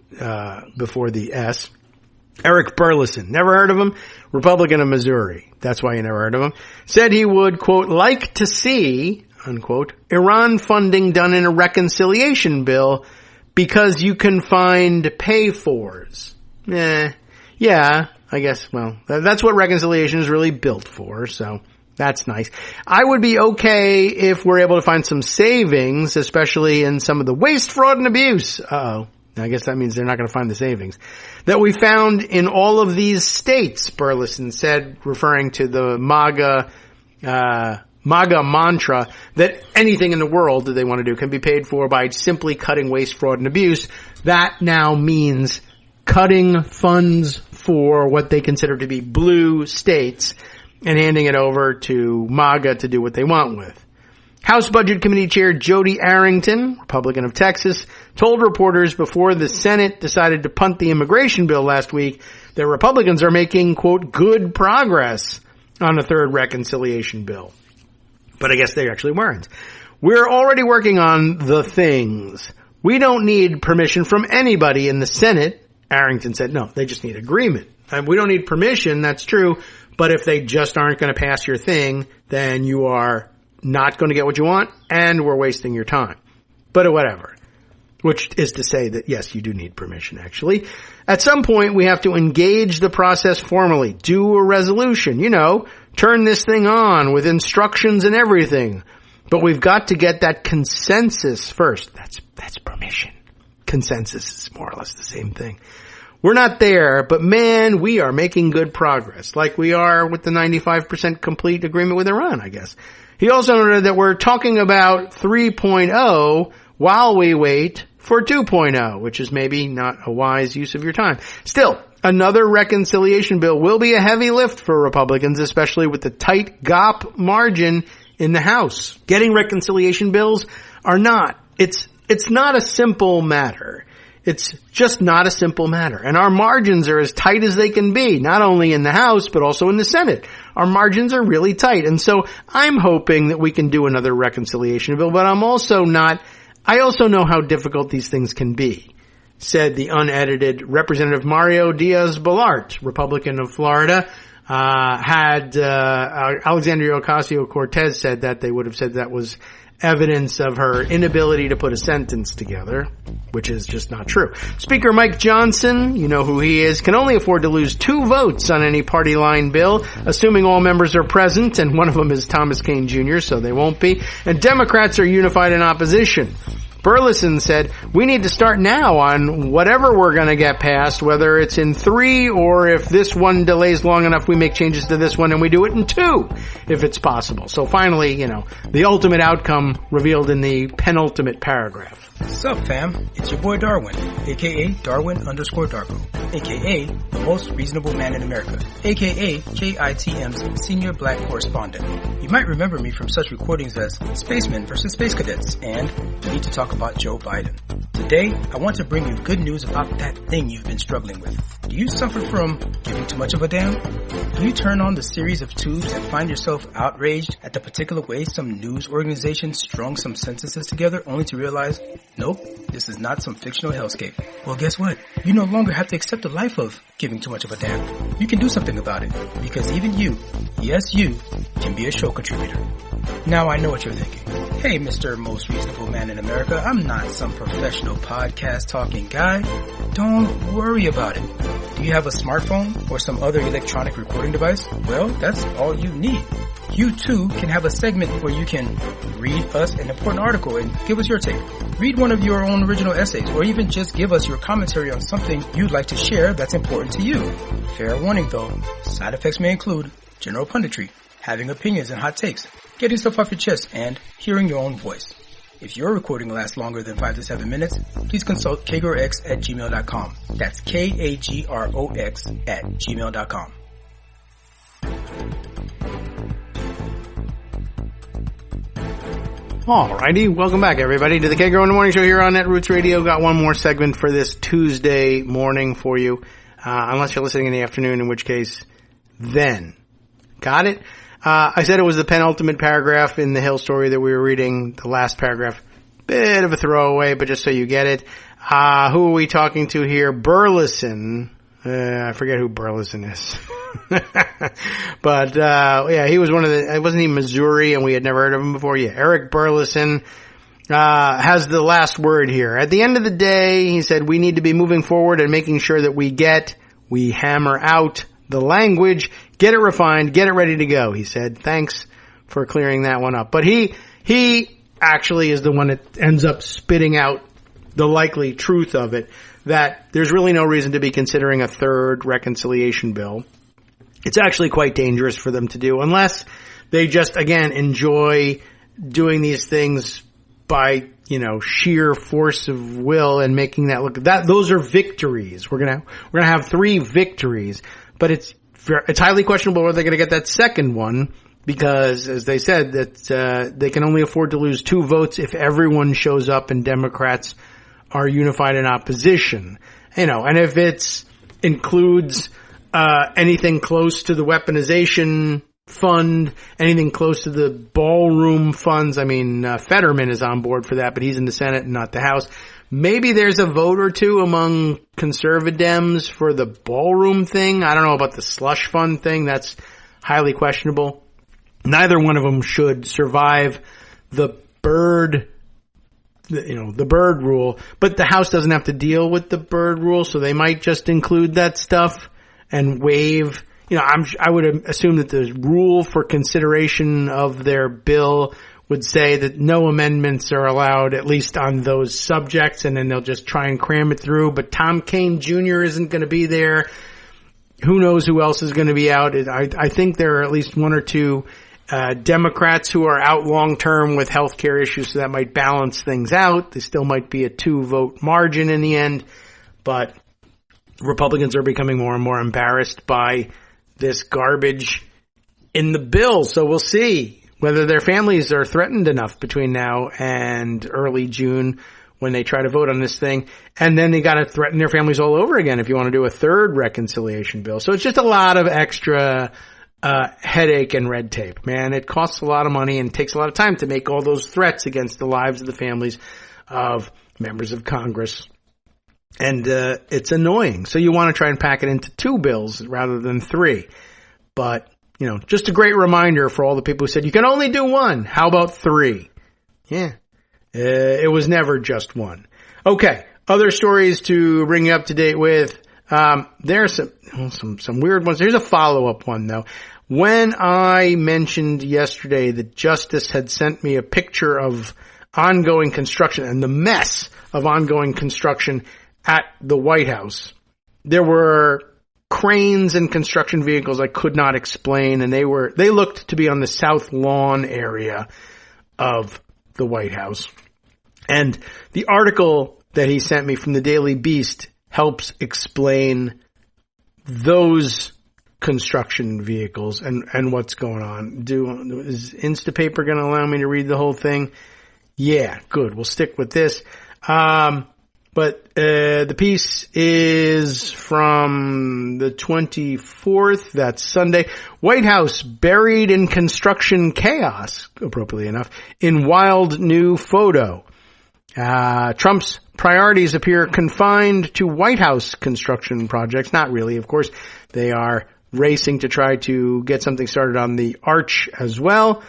before the S. Eric Burleson, never heard of him? Republican of Missouri. That's why you never heard of him. Said he would, quote, like to see, unquote, Iran funding done in a reconciliation bill because you can find pay-fors. Yeah, I guess, well, that's what reconciliation is really built for, so that's nice. I would be okay if we're able to find some savings, especially in some of the waste, fraud, and abuse. Uh-oh. I guess that means they're not going to find the savings that we found in all of these states, Burleson said, referring to the MAGA mantra that anything in the world that they want to do can be paid for by simply cutting waste, fraud, and abuse. That now means cutting funds for what they consider to be blue states and handing it over to MAGA to do what they want with. House Budget Committee Chair Jody Arrington, Republican of Texas, told reporters before the Senate decided to punt the immigration bill last week that Republicans are making, quote, good progress on a third reconciliation bill. But I guess they actually weren't. We're already working on the things. We don't need permission from anybody in the Senate, Arrington said. No, they just need agreement. And we don't need permission, that's true, but if they just aren't going to pass your thing, then you are not going to get what you want, and we're wasting your time. But whatever. Which is to say that, yes, you do need permission, actually. At some point, we have to engage the process formally. Do a resolution. Turn this thing on with instructions and everything. But we've got to get that consensus first. That's permission. Consensus is more or less the same thing. We're not there, but man, we are making good progress, like we are with the 95% complete agreement with Iran, I guess. He also noted that we're talking about 3.0 while we wait for 2.0, which is maybe not a wise use of your time. Still, another reconciliation bill will be a heavy lift for Republicans, especially with the tight GOP margin in the House. Getting reconciliation bills are not. It's not a simple matter. It's just not a simple matter. And our margins are as tight as they can be, not only in the House, but also in the Senate. Our margins are really tight. And so I'm hoping that we can do another reconciliation bill, but I also know how difficult these things can be, said the unedited Representative Mario Diaz-Balart, Republican of Florida. Alexandria Ocasio-Cortez said that they would have said that was evidence of her inability to put a sentence together, which is just not true. Speaker Mike Johnson, you know who he is, can only afford to lose 2 votes on any party line bill, assuming all members are present, and one of them is Thomas Kean Jr., so they won't be. And Democrats are unified in opposition. Burleson said, we need to start now on whatever we're going to get passed, whether it's in 3 or if this one delays long enough, we make changes to this one and we do it in 2, if it's possible. So finally, the ultimate outcome revealed in the penultimate paragraph. What's up, fam? It's your boy Darwin, aka Darwin_Darko, aka the most reasonable man in America, aka KITM's senior black correspondent. You might remember me from such recordings as Spacemen vs. Space Cadets and We Need to Talk About Joe Biden. Today, I want to bring you good news about that thing you've been struggling with. Do you suffer from giving too much of a damn? Do you turn on the series of tubes and find yourself outraged at the particular way some news organization strung some sentences together only to realize, nope, this is not some fictional hellscape? Well, guess what? You no longer have to accept the life of giving too much of a damn. You can do something about it, because even you, yes you, can be a show contributor. Now I know what you're thinking. Hey, Mr. Most Reasonable Man in America, I'm not some professional podcast talking guy. Don't worry about it. Do you have a smartphone or some other electronic recording device? Well, that's all you need. You too can have a segment where you can read us an important article and give us your take. Read one of your own original essays, or even just give us your commentary on something you'd like to share that's important to you. Fair warning though, side effects may include general punditry, having opinions and hot takes, getting stuff off your chest, and hearing your own voice. If your recording lasts longer than 5 to 7 minutes, please consult kagrox@gmail.com. That's KAGROX@gmail.com. Alrighty, welcome back everybody to the Kagro in the Morning Show here on Netroots Radio. Got one more segment for this Tuesday morning for you, unless you're listening in the afternoon, in which case, then. Got it? I said it was the penultimate paragraph in the Hill story that we were reading, the last paragraph. Bit of a throwaway, but just so you get it. Who are we talking to here? Burleson. I forget who Burleson is. But, yeah, he was wasn't he Missouri and we had never heard of him before? Yeah, Eric Burleson, has the last word here. At the end of the day, he said, we need to be moving forward and making sure that we hammer out the language, get it refined, get it ready to go. He said, thanks for clearing that one up. But he actually is the one that ends up spitting out the likely truth of it, that there's really no reason to be considering a third reconciliation bill. It's actually quite dangerous for them to do, unless they just, again, enjoy doing these things by, sheer force of will and making that look, those are victories. We're gonna have 3 victories, but it's highly questionable whether they're gonna get that second one, because, as they said, that, they can only afford to lose 2 votes if everyone shows up and Democrats are unified in opposition. And if it includes, anything close to the weaponization fund, anything close to the ballroom funds. I mean, Fetterman is on board for that, but he's in the Senate and not the House. Maybe there's a vote or two among conservatives for the ballroom thing. I don't know about the slush fund thing. That's highly questionable. Neither one of them should survive the bird rule, but the House doesn't have to deal with the bird rule, so they might just include that stuff and waive. I would assume that the rule for consideration of their bill would say that no amendments are allowed, at least on those subjects, and then they'll just try and cram it through. But Tom Kean Jr. isn't going to be there. Who knows who else is going to be out? I think there are at least one or two Democrats who are out long-term with health care issues, so that might balance things out. There still might be a 2-vote margin in the end, but Republicans are becoming more and more embarrassed by this garbage in the bill. So we'll see whether their families are threatened enough between now and early June when they try to vote on this thing. And then they got to threaten their families all over again if you want to do a third reconciliation bill. So it's just a lot of extra headache and red tape, man. It costs a lot of money and takes a lot of time to make all those threats against the lives of the families of members of Congress. And it's annoying. So you want to try and pack it into 2 bills rather than 3. But, you know, just a great reminder for all the people who said you can only do 1. How about 3? Yeah. It was never just 1. Okay. Other stories to bring you up to date with. There are some weird ones. Here's a follow-up one, though. When I mentioned yesterday that Justice had sent me a picture of ongoing construction and the mess of ongoing construction at the White House, there were cranes and construction vehicles I could not explain, and they looked to be on the south lawn area of the White House. And the article that he sent me from the Daily Beast helps explain those construction vehicles and what's going on. Is Instapaper going to allow me to read the whole thing? Yeah, good. We'll stick with this. But the piece is from the 24th. That's Sunday. White House buried in construction chaos, appropriately enough, in wild new photo. Trump's priorities appear confined to White House construction projects. Not really, of course. They are racing to try to get something started on the Arch as well.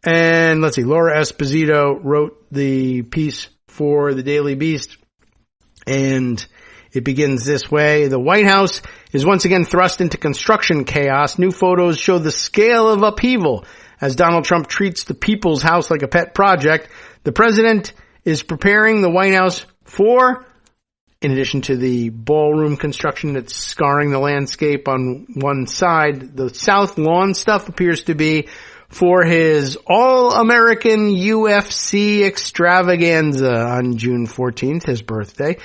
And let's see, Laura Esposito wrote the piece for the Daily Beast. And it begins this way. The White House is once again thrust into construction chaos. New photos show the scale of upheaval as Donald Trump treats the people's house like a pet project. The president is preparing the White House for, in addition to the ballroom construction that's scarring the landscape on one side, the South Lawn stuff appears to be for his All-American UFC extravaganza on June 14th, his birthday.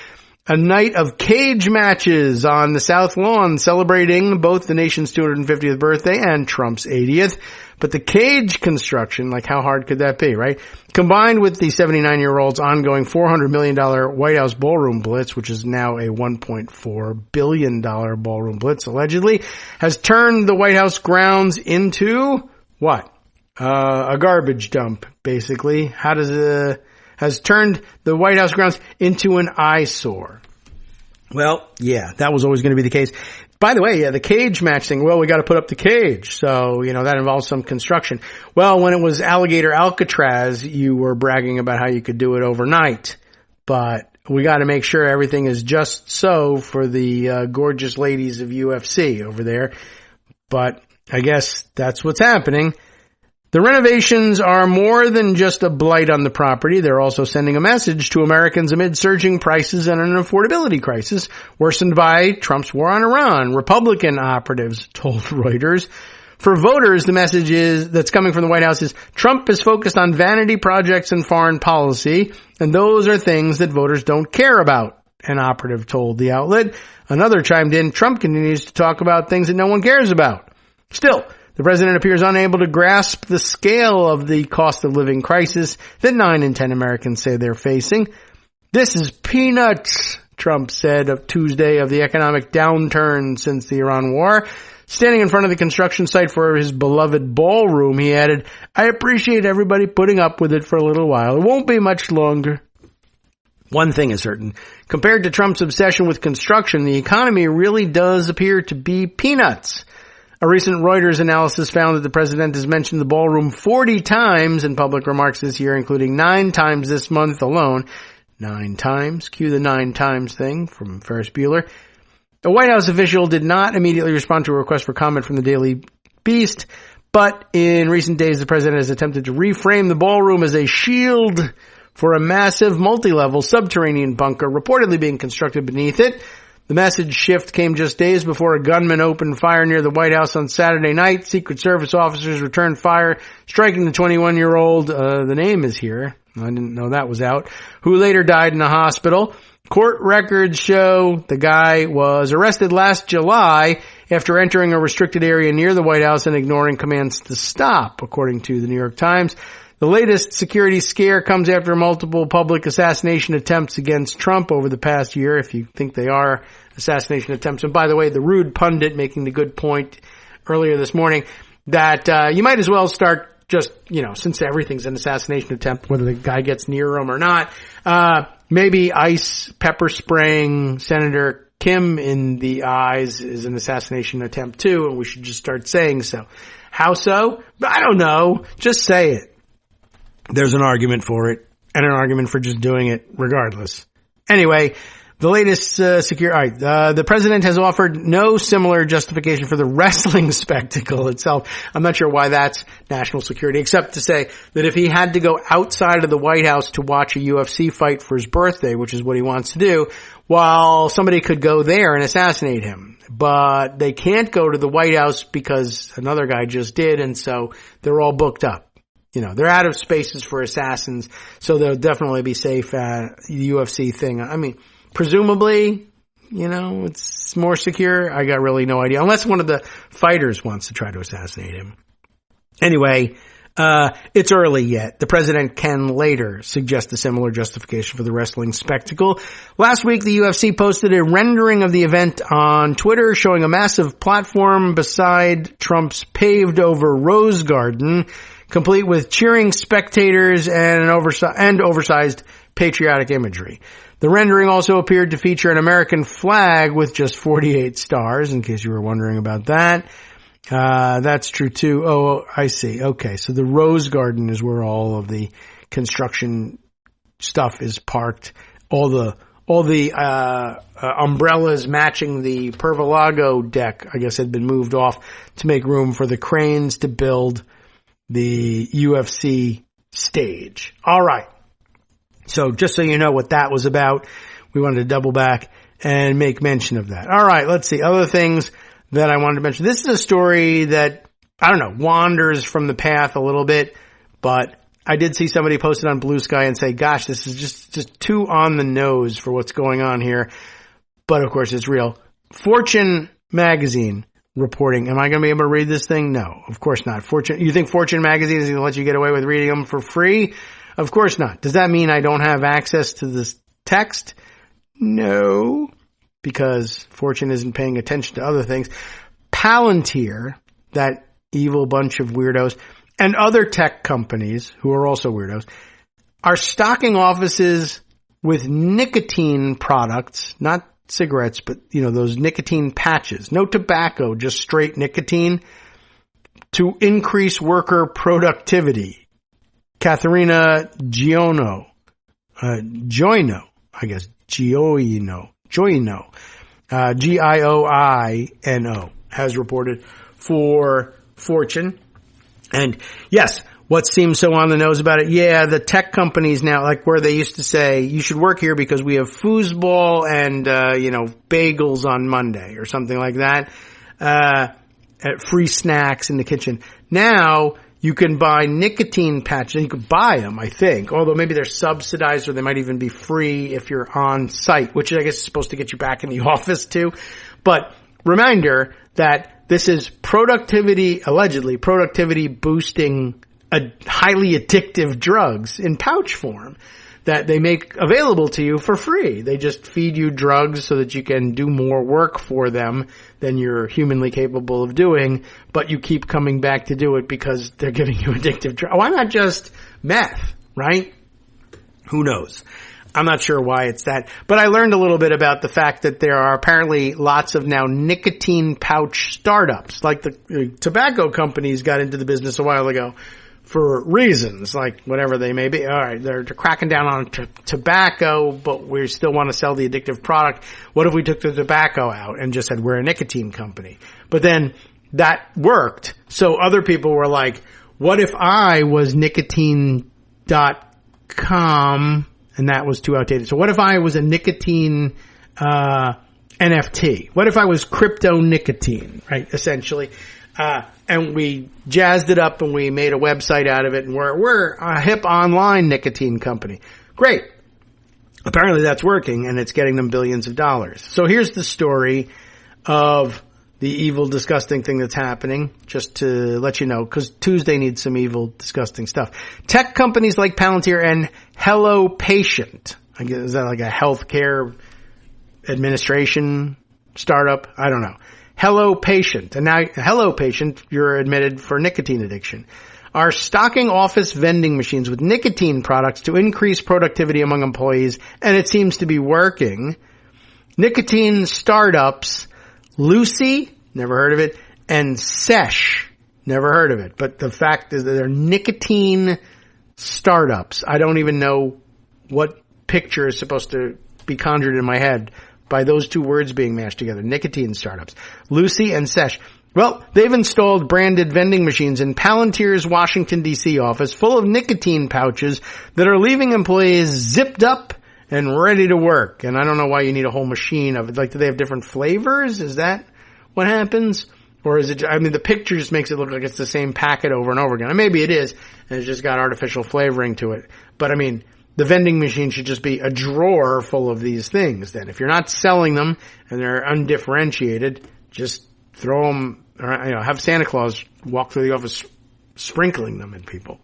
A night of cage matches on the South Lawn celebrating both the nation's 250th birthday and Trump's 80th. But the cage construction, like how hard could that be, right? Combined with the 79-year-old's ongoing $400 million White House ballroom blitz, which is now a $1.4 billion ballroom blitz, allegedly, has turned the White House grounds into what? A garbage dump, basically. Has turned the White House grounds into an eyesore. Well, yeah, that was always going to be the case. By the way, yeah, the cage match thing, well, we got to put up the cage. So, you know, that involves some construction. Well, when it was Alligator Alcatraz, you were bragging about how you could do it overnight. But we got to make sure everything is just so for the gorgeous ladies of UFC over there. But I guess that's what's happening. The renovations are more than just a blight on the property. They're also sending a message to Americans amid surging prices and an affordability crisis worsened by Trump's war on Iran. Republican operatives told Reuters. For voters, the message that's coming from the White House is Trump is focused on vanity projects and foreign policy, and those are things that voters don't care about, an operative told the outlet. Another chimed in, Trump continues to talk about things that no one cares about. Still, the president appears unable to grasp the scale of the cost of living crisis that 9 in 10 Americans say they're facing. This is peanuts, Trump said of Tuesday of the economic downturn since the Iran war. Standing in front of the construction site for his beloved ballroom, he added, I appreciate everybody putting up with it for a little while. It won't be much longer. One thing is certain. Compared to Trump's obsession with construction, the economy really does appear to be peanuts. A recent Reuters analysis found that the president has mentioned the ballroom 40 times in public remarks this year, including 9 times this month alone. 9 times. Cue the 9 times thing from Ferris Bueller. A White House official did not immediately respond to a request for comment from the Daily Beast, But in recent days, the president has attempted to reframe the ballroom as a shield for a massive multi-level subterranean bunker reportedly being constructed beneath it. The message shift came just days before a gunman opened fire near the White House on Saturday night. Secret Service officers returned fire, striking the 21-year-old, the name is here, I didn't know that was out, who later died in a hospital. Court records show the guy was arrested last July after entering a restricted area near the White House and ignoring commands to stop, according to the New York Times. The latest security scare comes after multiple public assassination attempts against Trump over the past year, if you think they are assassination attempts. And by the way, the rude pundit making the good point earlier this morning that you might as well start just, since everything's an assassination attempt, whether the guy gets near him or not, maybe ice pepper spraying Senator Kim in the eyes is an assassination attempt too, and we should just start saying so. How so? I don't know. Just say it. There's an argument for it, and an argument for just doing it regardless. Anyway, the latest the president has offered no similar justification for the wrestling spectacle itself. I'm not sure why that's national security, except to say that if he had to go outside of the White House to watch a UFC fight for his birthday, which is what he wants to do, while somebody could go there and assassinate him. But they can't go to the White House because another guy just did, and so they're all booked up. They're out of spaces for assassins, so they'll definitely be safe at the UFC thing. I mean, presumably, it's more secure. I got really no idea. Unless one of the fighters wants to try to assassinate him. Anyway, it's early yet. The president can later suggest a similar justification for the wrestling spectacle. Last week, the UFC posted a rendering of the event on Twitter showing a massive platform beside Trump's paved-over Rose Garden, complete with cheering spectators and oversized patriotic imagery. The rendering also appeared to feature an American flag with just 48 stars, in case you were wondering about that. That's true too. Oh, I see. Okay. So the Rose Garden is where all of the construction stuff is parked. All the umbrellas matching the Pervalago deck, I guess, had been moved off to make room for the cranes to build the UFC stage. All right. So just so you know what that was about, we wanted to double back and make mention of that. All right. Let's see. Other things that I wanted to mention. This is a story that, wanders from the path a little bit, but I did see somebody post it on Blue Sky and say, gosh, this is just too on the nose for what's going on here. But of course it's real. Fortune magazine reporting. Am I going to be able to read this thing? No, of course not. You think Fortune magazine is going to let you get away with reading them for free? Of course not. Does that mean I don't have access to this text? No, because Fortune isn't paying attention to other things. Palantir, that evil bunch of weirdos, and other tech companies who are also weirdos, are stocking offices with nicotine products, not cigarettes, but, those nicotine patches. No tobacco, just straight nicotine to increase worker productivity. Gioino, Gioino, has reported for Fortune. And yes, what seems so on the nose about it? Yeah, the tech companies now, like where they used to say, you should work here because we have foosball and, bagels on Monday or something like that. Free snacks in the kitchen. Now, you can buy nicotine patches, and you can buy them, I think, although maybe they're subsidized or they might even be free if you're on site, which I guess is supposed to get you back in the office too. But reminder that this is allegedly productivity boosting highly addictive drugs in pouch form that they make available to you for free. They just feed you drugs so that you can do more work for them than you're humanly capable of doing, but you keep coming back to do it because they're giving you addictive drugs. Why not just meth, right? Who knows? I'm not sure why it's that. But I learned a little bit about the fact that there are apparently lots of now nicotine pouch startups, like the tobacco companies got into the business a while ago for reasons, like whatever they may be. All right, they're cracking down on tobacco, but we still want to sell the addictive product. What if we took the tobacco out and just said we're a nicotine company? But then that worked. So other people were like, what if I was nicotine.com and that was too outdated? So what if I was a nicotine NFT? What if I was crypto nicotine, right? Essentially. And we jazzed it up and we made a website out of it, and we're a hip online nicotine company. Great. Apparently that's working, and it's getting them billions of dollars. So here's the story of the evil, disgusting thing that's happening, just to let you know, because Tuesday needs some evil, disgusting stuff. Tech companies like Palantir and Hello Patient, I guess, is that like a healthcare administration startup? I don't know. Hello Patient, and now Hello Patient, you're admitted for nicotine addiction, are stocking office vending machines with nicotine products to increase productivity among employees, and it seems to be working. Nicotine startups Lucy, never heard of it, and Sesh, never heard of it. But the fact is that they're nicotine startups. I don't even know what picture is supposed to be conjured in my head by those two words being mashed together. Nicotine startups. Lucy and Sesh. Well, they've installed branded vending machines in Palantir's Washington, D.C. office full of nicotine pouches that are leaving employees zipped up and ready to work. And I don't know why you need a whole machine of it. Like, do they have different flavors? Is that what happens? Or is it, I mean, the picture just makes it look like it's the same packet over and over again. And maybe it is, and it's just got artificial flavoring to it. But I mean, the vending machine should just be a drawer full of these things then. If you're not selling them and they're undifferentiated, just throw them, or, have Santa Claus walk through the office sprinkling them at people.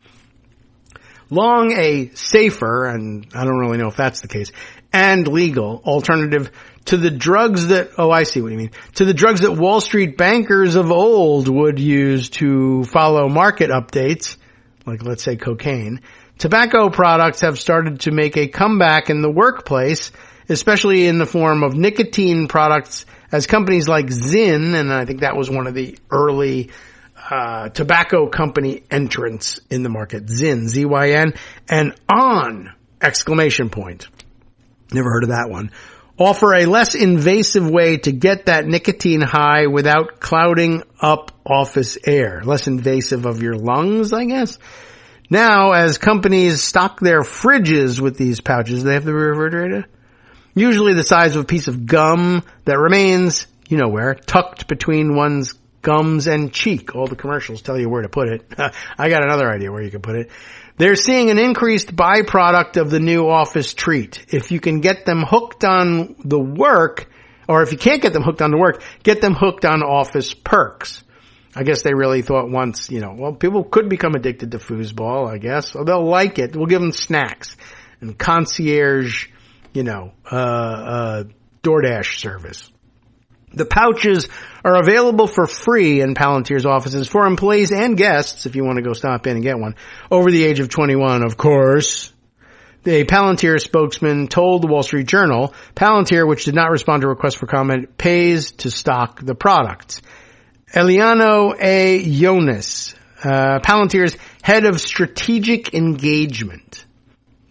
Long a safer, and I don't really know if that's the case, and legal alternative to the drugs that, oh, I see what you mean, to the drugs that Wall Street bankers of old would use to follow market updates, like let's say cocaine. Tobacco products have started to make a comeback in the workplace, especially in the form of nicotine products, as companies like Zyn, and I think that was one of the early tobacco company entrants in the market, Zyn, Z-Y-N, and On, exclamation point. Never heard of that one. Offer a less invasive way to get that nicotine high without clouding up office air. Less invasive of your lungs, I guess. Now, as companies stock their fridges with these pouches, they have the refrigerator, usually the size of a piece of gum that remains, you know where, tucked between one's gums and cheek. All the commercials tell you where to put it. I got another idea where you can put it. They're seeing an increased byproduct of the new office treat. If you can get them hooked on the work, or if you can't get them hooked on the work, get them hooked on office perks. I guess they really thought once, well, people could become addicted to foosball, I guess. Or they'll like it. We'll give them snacks and concierge, DoorDash service. The pouches are available for free in Palantir's offices for employees and guests, if you want to go stop in and get one, over the age of 21, of course. The Palantir spokesman told the Wall Street Journal, Palantir, which did not respond to requests for comment, pays to stock the products. Eliano A. Jonas, Palantir's head of strategic engagement,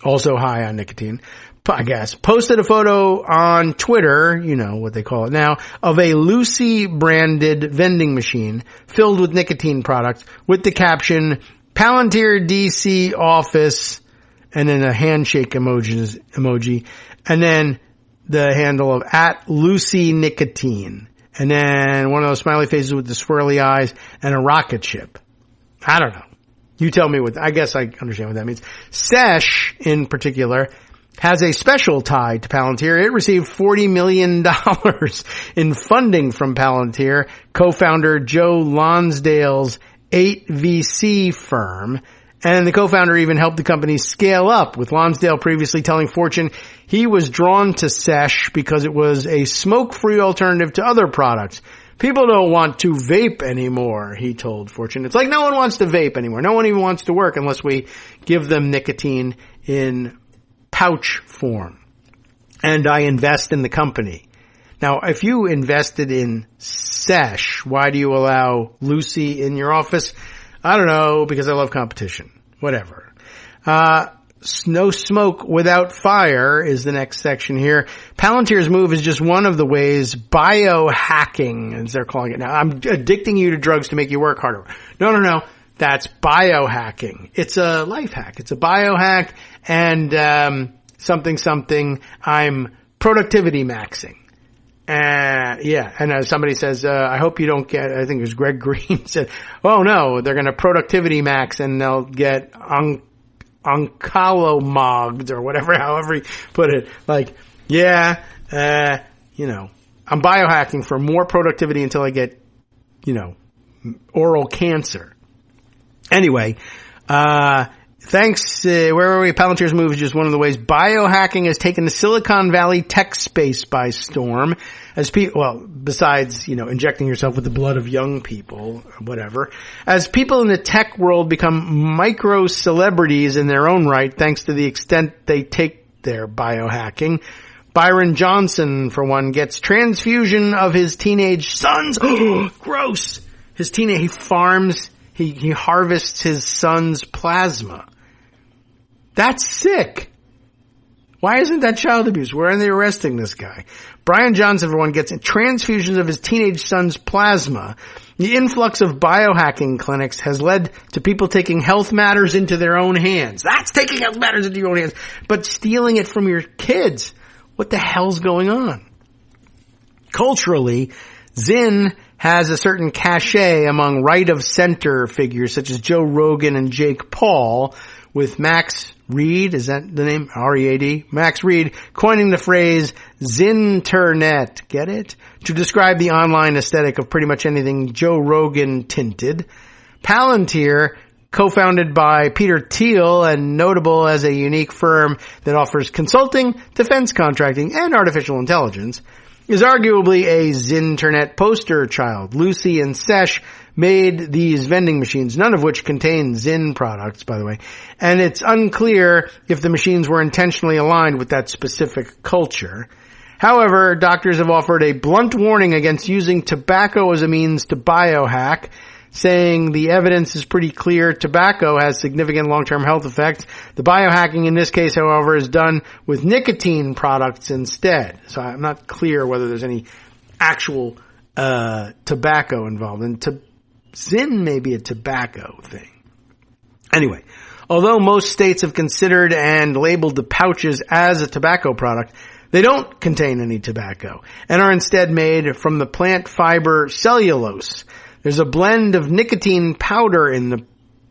also high on nicotine, I guess, posted a photo on Twitter, what they call it now, of a Lucy branded vending machine filled with nicotine products with the caption, Palantir DC office, and then a handshake emoji, and then the handle of @LucyNicotine, and then one of those smiley faces with the swirly eyes and a rocket ship. I don't know. You tell me I guess I understand what that means. Sesh, in particular, has a special tie to Palantir. It received $40 million in funding from Palantir, co-founder Joe Lonsdale's 8VC firm. And the co-founder even helped the company scale up, with Lonsdale previously telling Fortune he was drawn to Sesh because it was a smoke-free alternative to other products. People don't want to vape anymore, he told Fortune. It's like no one wants to vape anymore. No one even wants to work unless we give them nicotine in pouch form. And I invest in the company. Now, if you invested in Sesh, why do you allow Lucy in your office? I don't know, because I love competition. Whatever. no smoke without fire is the next section here. Palantir's move is just one of the ways biohacking, as they're calling it now. I'm addicting you to drugs to make you work harder. No. That's biohacking. It's a life hack. It's a biohack and something. I'm productivity maxing. And somebody says, I hope you don't get, I think it was Greg Green said, oh no, they're going to productivity max and they'll get oncolomogged or whatever, however you put it. Like, I'm biohacking for more productivity until I get, oral cancer. Anyway, thanks, where were we? Palantir's move is just one of the ways biohacking has taken the Silicon Valley tech space by storm. Besides, injecting yourself with the blood of young people, whatever. As people in the tech world become micro celebrities in their own right, thanks to the extent they take their biohacking. Byron Johnson, for one, gets transfusion of his teenage sons. Gross! He farms, he harvests his son's plasma. That's sick. Why isn't that child abuse? Where are they arresting this guy? Brian Johnson, for one, gets transfusions of his teenage son's plasma. The influx of biohacking clinics has led to people taking health matters into their own hands. That's taking health matters into your own hands. But stealing it from your kids. What the hell's going on? Culturally, Zyn has a certain cachet among right-of-center figures such as Joe Rogan and Jake Paul, with Max Reed, is that the name? R-E-A-D? Max Reed coining the phrase Zinternet, get it? To describe the online aesthetic of pretty much anything Joe Rogan tinted. Palantir, co-founded by Peter Thiel and notable as a unique firm that offers consulting, defense contracting, and artificial intelligence, is arguably a Zinternet poster child. Lucy and Sesh made these vending machines, none of which contain Zyn products, by the way, and it's unclear if the machines were intentionally aligned with that specific culture. However, doctors have offered a blunt warning against using tobacco as a means to biohack, saying the evidence is pretty clear tobacco has significant long-term health effects. The biohacking in this case, however, is done with nicotine products instead. So I'm not clear whether there's any actual tobacco involved. And Zyn may be a tobacco thing. Anyway, although most states have considered and labeled the pouches as a tobacco product, they don't contain any tobacco and are instead made from the plant fiber cellulose. There's a blend of nicotine powder in the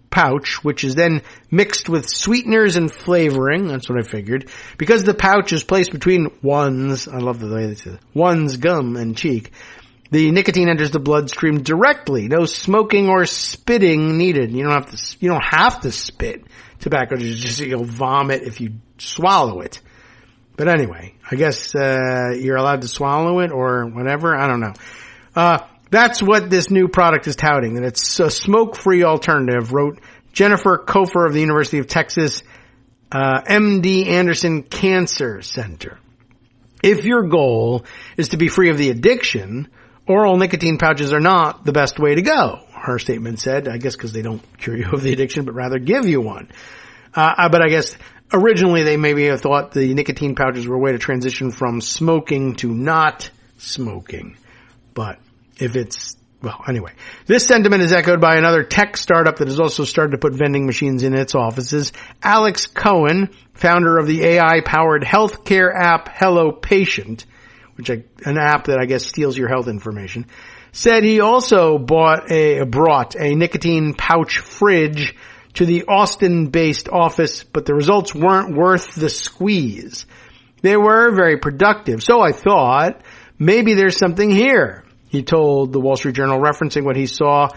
pouch, which is then mixed with sweeteners and flavoring. That's what I figured. Because the pouch is placed between one's gum and cheek, the nicotine enters the bloodstream directly. No smoking or spitting needed. You don't have to spit tobacco. You'll vomit if you swallow it. But anyway, I guess you're allowed to swallow it or whatever. I don't know. That's what this new product is touting, that it's a smoke-free alternative, wrote Jennifer Kofer of the University of Texas, MD Anderson Cancer Center. If your goal is to be free of the addiction, oral nicotine pouches are not the best way to go, her statement said. I guess because they don't cure you of the addiction, but rather give you one. But I guess originally they maybe have thought the nicotine pouches were a way to transition from smoking to not smoking. But anyway, this sentiment is echoed by another tech startup that has also started to put vending machines in its offices. Alex Cohen, founder of the AI-powered healthcare app Hello Patient, an app that I guess steals your health information, said he also brought a nicotine pouch fridge to the Austin-based office, but the results weren't worth the squeeze. They were very productive, so I thought maybe there's something here. He told the Wall Street Journal, referencing when he saw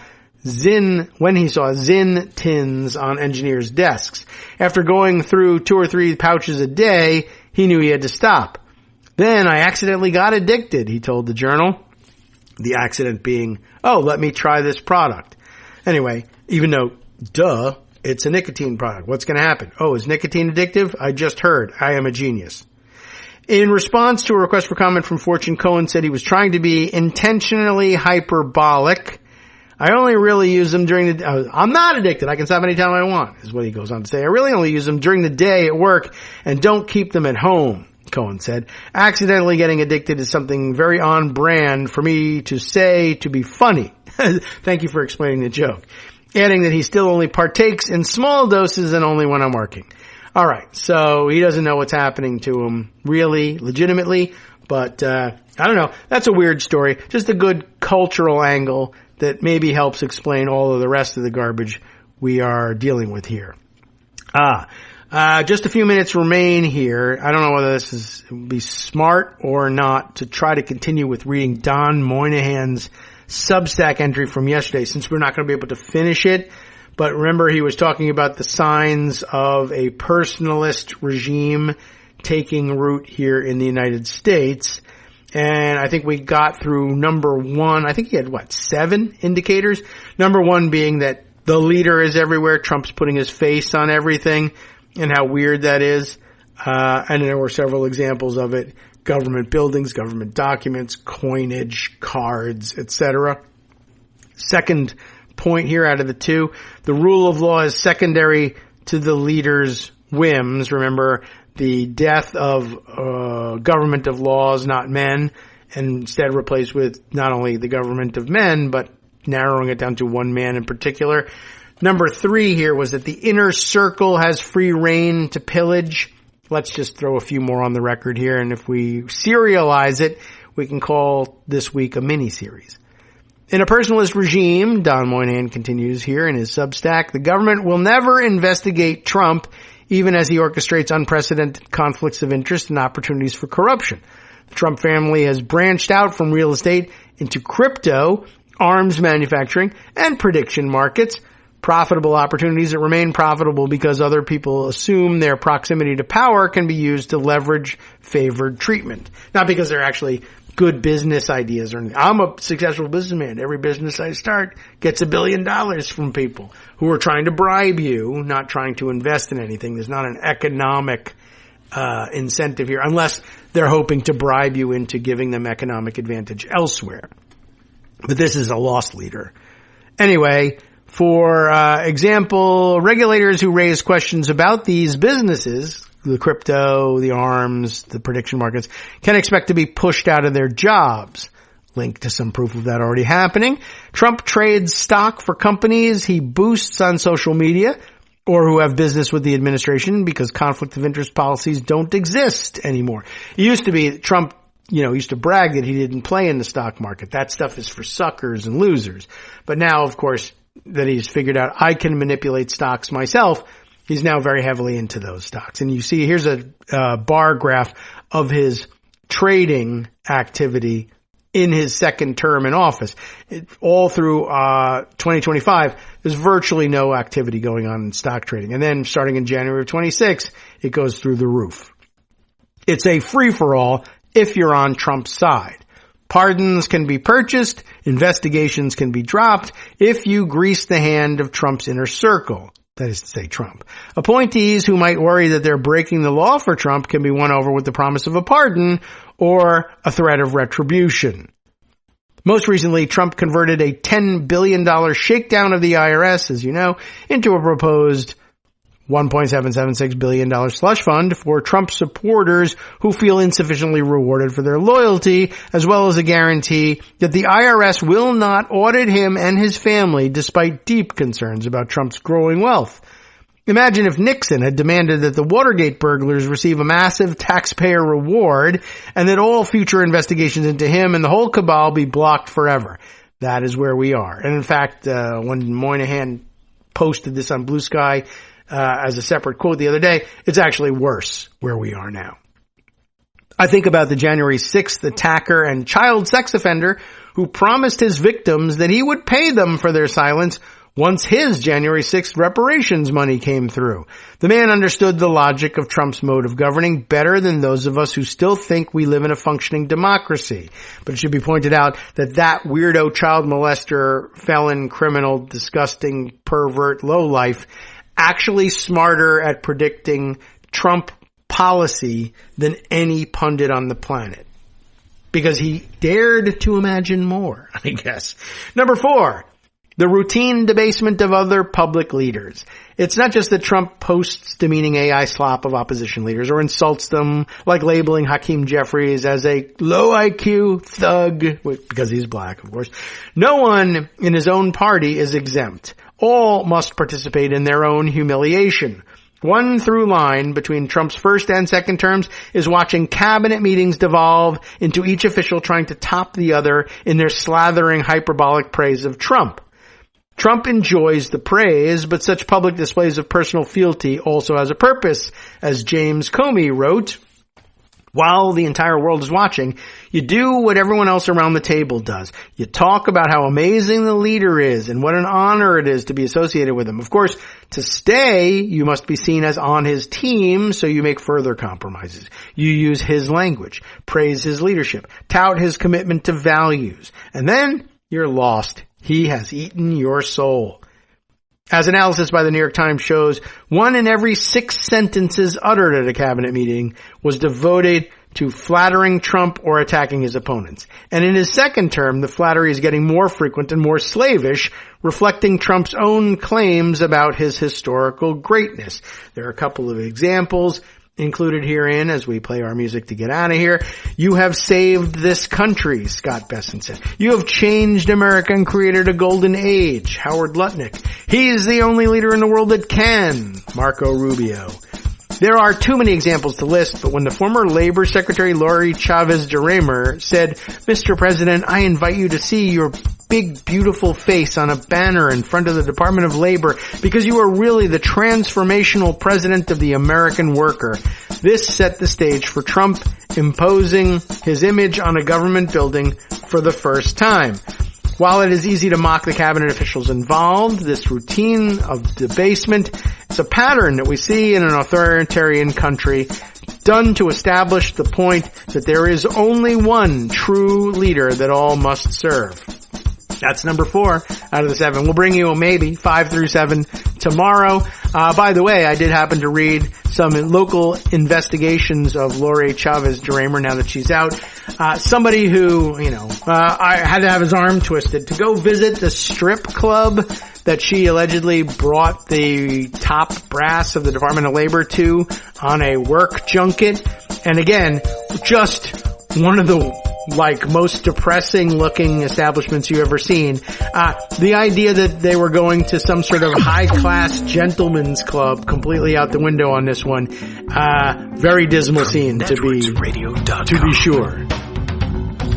Zyn tins on engineers' desks. After going through 2 or 3 pouches a day, he knew he had to stop. Then I accidentally got addicted, he told the Journal. The accident being, let me try this product. Anyway, even though, it's a nicotine product. What's going to happen? Is nicotine addictive? I just heard. I am a genius. In response to a request for comment from Fortune, Cohen said he was trying to be intentionally hyperbolic. I only really use them during the, I'm not addicted. I can stop anytime I want, is what he goes on to say. I really only use them during the day at work and don't keep them at home, Cohen said. Accidentally getting addicted is something very on brand for me to say to be funny. Thank you for explaining the joke. Adding that he still only partakes in small doses and only when I'm working. All right. So he doesn't know what's happening to him really, legitimately, but, I don't know. That's a weird story. Just a good cultural angle that maybe helps explain all of the rest of the garbage we are dealing with here. Just a few minutes remain here. I don't know whether this would be smart or not to try to continue with reading Don Moynihan's Substack entry from yesterday, since we're not going to be able to finish it. But remember, he was talking about the signs of a personalist regime taking root here in the United States. And I think we got through number one. I think he had, 7 indicators? Number one being that the leader is everywhere. Trump's putting his face on everything and how weird that is. And there were several examples of it. Government buildings, government documents, coinage, cards, etc. Second point here out of the 2, the rule of law is secondary to the leader's whims. Remember, the death of government of laws, not men, and instead replaced with not only the government of men, but narrowing it down to one man in particular. Number 3 here was that the inner circle has free reign to pillage. Let's just throw a few more on the record here, and if we serialize it, we can call this week a mini-series. In a personalist regime, Don Moynihan continues here in his Substack, the government will never investigate Trump even as he orchestrates unprecedented conflicts of interest and opportunities for corruption. The Trump family has branched out from real estate into crypto, arms manufacturing, and prediction markets, profitable opportunities that remain profitable because other people assume their proximity to power can be used to leverage favored treatment. Not because they're actually good business ideas or anything. I'm a successful businessman. Every business I start gets $1 billion from people who are trying to bribe you, not trying to invest in anything. There's not an economic incentive here, unless they're hoping to bribe you into giving them economic advantage elsewhere. But this is a lost leader. Anyway, for example, regulators who raise questions about these businesses, the crypto, the arms, the prediction markets, can expect to be pushed out of their jobs. Link to some proof of that already happening. Trump trades stock for companies he boosts on social media or who have business with the administration because conflict of interest policies don't exist anymore. It used to be Trump, used to brag that he didn't play in the stock market. That stuff is for suckers and losers. But now, of course, that he's figured out I can manipulate stocks myself, he's now very heavily into those stocks. And you see, here's a bar graph of his trading activity in his second term in office. All through 2025, there's virtually no activity going on in stock trading. And then starting in January of 26, it goes through the roof. It's a free-for-all if you're on Trump's side. Pardons can be purchased, investigations can be dropped if you grease the hand of Trump's inner circle. That is to say, Trump. Appointees who might worry that they're breaking the law for Trump can be won over with the promise of a pardon or a threat of retribution. Most recently, Trump converted a $10 billion shakedown of the IRS, as you know, into a proposed $1.776 billion slush fund for Trump supporters who feel insufficiently rewarded for their loyalty, as well as a guarantee that the IRS will not audit him and his family despite deep concerns about Trump's growing wealth. Imagine if Nixon had demanded that the Watergate burglars receive a massive taxpayer reward and that all future investigations into him and the whole cabal be blocked forever. That is where we are. And in fact, when Moynihan posted this on Blue Sky, as a separate quote the other day, it's actually worse where we are now. I think about the January 6th attacker and child sex offender who promised his victims that he would pay them for their silence once his January 6th reparations money came through. The man understood the logic of Trump's mode of governing better than those of us who still think we live in a functioning democracy. But it should be pointed out that that weirdo child molester, felon, criminal, disgusting, pervert, lowlife actually smarter at predicting Trump policy than any pundit on the planet. Because he dared to imagine more, I guess. Number 4, The routine debasement of other public leaders. It's not just that Trump posts demeaning AI slop of opposition leaders or insults them, like labeling Hakeem Jeffries as a low IQ thug, because he's black, of course. No one in his own party is exempt. All must participate in their own humiliation. One through line between Trump's first and second terms is watching cabinet meetings devolve into each official trying to top the other in their slathering hyperbolic praise of Trump. Trump enjoys the praise, but such public displays of personal fealty also has a purpose. As James Comey wrote, while the entire world is watching, you do what everyone else around the table does. You talk about how amazing the leader is and what an honor it is to be associated with him. Of course, to stay, you must be seen as on his team, so you make further compromises. You use his language, praise his leadership, tout his commitment to values, and then you're lost. He has eaten your soul. As analysis by the New York Times shows, 1 in every 6 sentences uttered at a cabinet meeting was devoted to flattering Trump or attacking his opponents. And in his second term, the flattery is getting more frequent and more slavish, reflecting Trump's own claims about his historical greatness. There are a couple of examples included herein as we play our music to get out of here. You have saved this country, Scott Bessent said. You have changed America and created a golden age, Howard Lutnick. He's the only leader in the world that can, Marco Rubio. There are too many examples to list, but when the former Labor Secretary Lori Chavez-DeRemer said, Mr. President, I invite you to see your big, beautiful face on a banner in front of the Department of Labor because you are really the transformational president of the American worker. This set the stage for Trump imposing his image on a government building for the first time. While it is easy to mock the cabinet officials involved, this routine of debasement is a pattern that we see in an authoritarian country done to establish the point that there is only one true leader that all must serve. That's number 4 out of the 7. We'll bring you a maybe 5 through 7 tomorrow. By the way, I did happen to read some local investigations of Lori Chavez-DeRemer now that she's out. Somebody who, I had to have his arm twisted to go visit the strip club that she allegedly brought the top brass of the Department of Labor to on a work junket. And again, just one of the most depressing looking establishments you've ever seen. The idea that they were going to some sort of high class gentleman's club completely out the window on this one. Very dismal scene to be sure.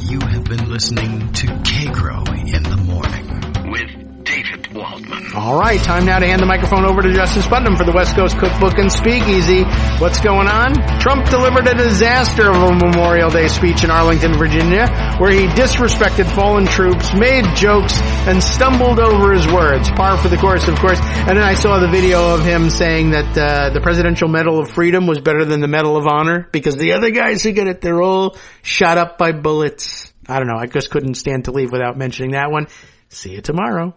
You have been listening to Kagro in the Morning with David Waldman. All right, time now to hand the microphone over to Justice Putnam for the West Coast Cookbook and Speakeasy. What's going on? Trump delivered a disaster of a Memorial Day speech in Arlington, Virginia, where he disrespected fallen troops, made jokes, and stumbled over his words. Par for the course, of course. And then I saw the video of him saying that the Presidential Medal of Freedom was better than the Medal of Honor because the other guys who get it, they're all shot up by bullets. I don't know. I just couldn't stand to leave without mentioning that one. See you tomorrow.